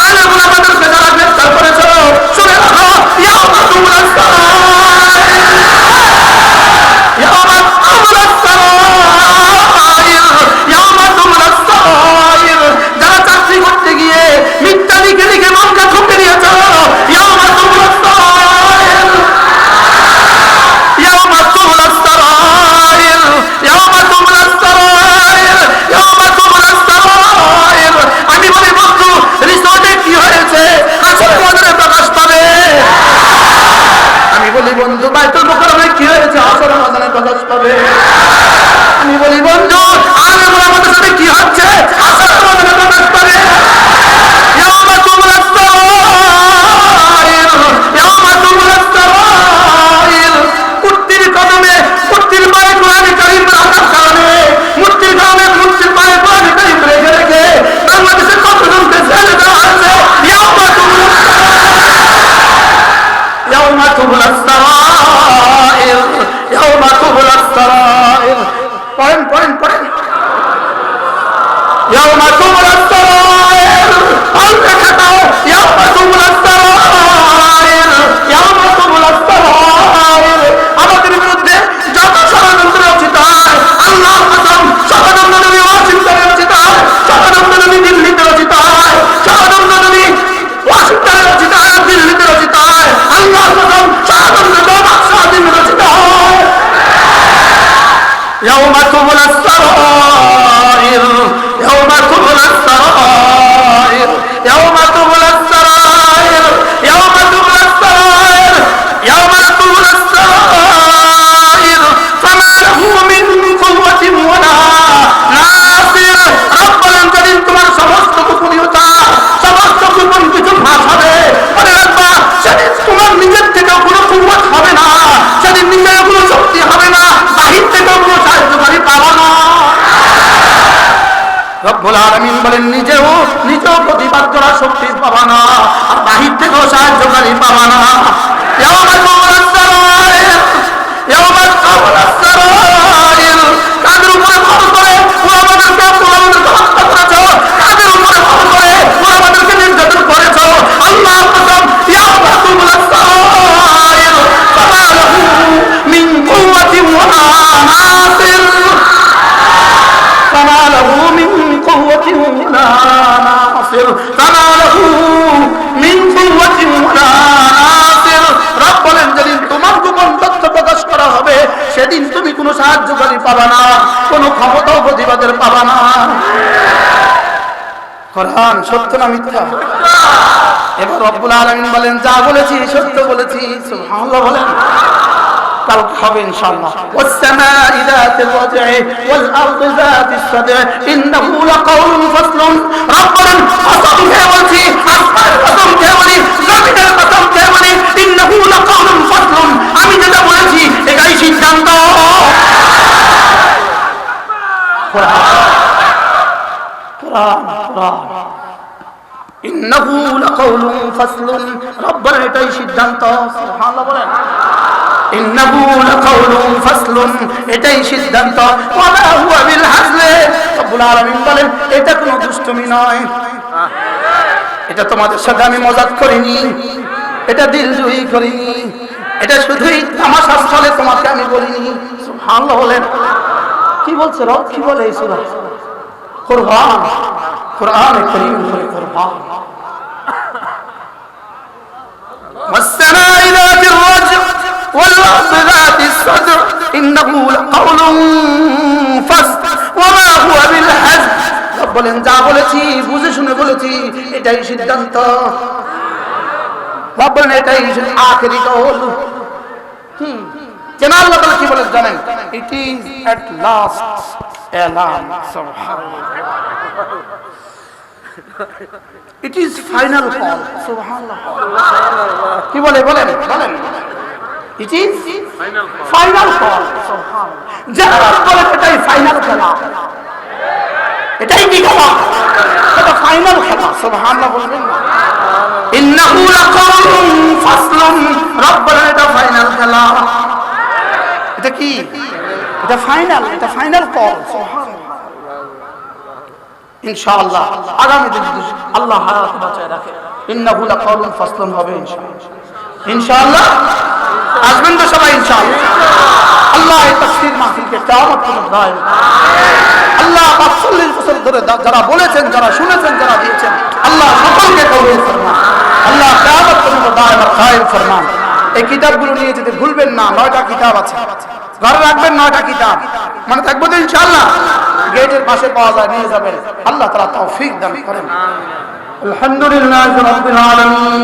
আলেম ওলামাদেরকে যারা গ্রেফতার করেছে, শুনে রাখো ইয়াউমা তুবলাস সারাইর, ইয়াউমা তুবলাস সারাইর, ইয়াউমা তুবলাস সারাইর। যারা চাকরি করতে গিয়ে মিথ্যা লিখে মামলা ঠুকে দিয়েছে, ইয়াউমা তুবলাস সারাইর, ইয়াউমা তুবলাস সারাইর, ইয়াউমা তুবলাস সারাইর, ইয়াউমা তুবলাস সারাইর। আমি বলি বন্ধু, রিসোর্টে কি হয়েছে আসলে মনে প্রকাশ পাবে। আমি বলি বন্ধু, বাইতুল মুকাররমে কি হয়েছে আসলে মনে প্রকাশ পাবে। আমি বলি বন্ধু, আলেম ওলামাদের সাথে কি হচ্ছে আসলে মনে প্রকাশ পাবে। ইয়াউমা তুবলাস সারাইর, ইয়াউমা তুবলাস সারাইর। মূর্তির কদমে, মূর্তির পায়ে কোরআনে কারীম রাখার কারণে, মূর্তির কদমে, মূর্তির পায়ে কোরআনে কারীম রেখে বাংলাদেশের কতজনকে ছেড়ে দেওয়া হয়েছে। ইয়াউমা তুবলাস সারাইর, ইয়াউমা তুবলাস সারাইর, ইয়াউমা তুবলাস সারাইর। পড়েন ইয়াউমা তুবলাস সারাইর, আর দেখা দাও ইয়াউমা তুবলাস সারাইর, ইয়াউমা তুবলাস সারাইর। আমাদের বিরুদ্ধে যত ষড়যন্ত্র রচিত হয়, আল্লাহর কসম, ষড়যন্ত্র যদি ওয়াশিংটনে রচিত হয়, ষড়যন্ত্র যদি দিল্লিতে রচিত হয়, ষড়যন্ত্র যদি ওয়াশিংটনে রচিত হয়, দিল্লিতে রচিত হয়, আল্লাহর কসম ষড়যন্ত্র তো বাদশাহদের রচিত হয়। ইয়াউমা তুবলাস সারাইর, ইয়াউমা তুবলাস সারাইর, ইয়াউমা তুবলাস সারাইর, ইয়াউমা তুবলাস সারাইর, ইয়াউমা তুবলাস সারাইর। ফামা লাহু মিন কুওয়াতিন ওয়ালা নাসির। রব বলেন, যেদিন তোমার সমস্ত গোপনীয়তা, সমস্ত গোপন কিছু ফাঁস হবে, মনে রাখবা সেদিন তোমার নিজের থেকেও কোনো কুওয়াত হবে না, সেদিন নিজের কোনো শক্তি হবে না, বাহির থেকেও কোনো সাহায্যকারী পাবা না। রব্বুল আলামিন বলেন, নিজেও প্রতিবাদ করার শক্তি পাবা না, আর বাহির থেকেও সাহায্যকারী পাবা না। ইয়াউমা তুবলাস সারাইর, ইয়াউমা তুবলাস সারাইর। কাদের উপরে ভর করে ওলামাদেরকে হত্যা করেছ, কাদের উপরে ভর করে ওলামাদেরকে নির্যাতন করেছ, আল্লাহর কসম ইয়াউমা তুবলাস সারাইর। ফামা লাহু মিন কুওয়াতিন ওয়ালা নাসির, ফামা লাহু মিন কুওয়াতিন ওয়ালা নাসির, ফামা লাহু মিন কুওয়াতিন ওয়ালা নাসির। রব বলেন, যেদিন তোমার গোপন তথ্য প্রকাশ করা হবে, সেদিন তুমি কোনো সাহায্যকারী পাবা না, কোনো ক্ষমতাও প্রতিবাদের পাবা না। কোরআন সত্য না মিথ্যা? এবার রব্বুল আলামিন বলেন, যা বলেছি সত্য বলেছি। সুবহানাল্লাহ বলেন। কাল হবে ইনশাআল্লাহ। ওয়াস-সামাই যাতির রাজ'i ওয়াল-আরদি যাতিস সাদ'i ইন্নাহু লাকাওলুন ফাসলুন। রব বলেন, কসম খেয়ে বলছি, আসমানের কসম খেয়ে বলি, জমিনের কসম খেয়ে বলি, ইন্নাহু লাকাওলুন ফাসলুন। আমি যেটা বলেছি এটাই সিদ্ধান্ত। ইন্নাহু লাকাওলুন ফাসলুন। রব বলেন, এটাই সিদ্ধান্ত। সুবহানাল্লাহ বলেন। ইন্নাহু লাকাউলুন ফাসলুন, এটাই সিদ্ধান্ত। ওয়ালা হুয়া বিল হাজলি, রব্বুল আলামিন বলেন এটা কোনো দুষ্টুমি নয়, এটা তোমাদের সাথে আমি মজাক করিনি, এটা দিলজুই করিনি, এটা শুধুই তামাশার ছলে তোমাকে আমি বলিনি। সুবহানাল্লাহ বলেন। কি বলছে রব, কি বলে এই সূরা? কুরআন, কুরআনে কারীম বলে কুরআন। والسماء ذات الرجع والأرض ذات الصدع إنه لقول فصل وما هو بالهزل। রব বলেন যা বলেছি বুঝে শুনে বলেছি, এটাই সিদ্ধান্ত। রব বলেন এটাই আখেরি কওল। কেন আল্লাহ তাআলা কি বলেন জানেন? ইট ইজ এট লাস্ট এলান। সুবহানাল্লাহ, ইট ইজ ফাইনাল কল। সুবহানাল্লাহ, কি বলে বলেন বলেন, ইট ইজ ফাইনাল কল। সুবহানাল্লাহ, যারা বলে এটাই ফাইনাল খেলা, এটাই কি খেলা? এটা ফাইনাল খেলা। সুবহানাল্লাহ বলবেন না? ইন্নাহু লাকাউলুন ফাসলুন, রব বলেন এটা ফাইনাল খেলা। এটা কি? এটা ফাইনাল, এটা ফাইনাল কল। সুবহানাল্লাহ, ইনশাআল্লাহ আগামী দিনে আল্লাহ হায়াত বাঁচায় রাখে, ইন্নাহু লাকাউলুন ফাসলুন হবে ইনশাআল্লাহ। আসবেন তো সবাই ইনশাআল্লাহ। আল্লাহ এই তাফসীর মাহফিলকে কিয়ামত পর্যন্ত দায়েম, আল্লাহ ৪৫ বছর ধরে যারা বলেছেন, যারা শুনেছেন, যারা দিয়েছেন, আল্লাহ সকলকে কবুল ফরমান, আল্লাহ কিয়ামত পর্যন্ত দায়েম আর কায়েম ফরমান। এই কিতাবগুলো নিয়ে যেতে ভুলবেন না, ৯টা কিতাব আছে, ঘরে রাখবেন 9টা কিতাব, মানে থাকবো তো ইনশাআল্লাহ। গেটের পাশে পাওয়া যায়, নিয়ে যাবেন। আল্লাহ তাআলা তৌফিক দান করেন। আলহামদুলিল্লাহি রাব্বিল আলামিন।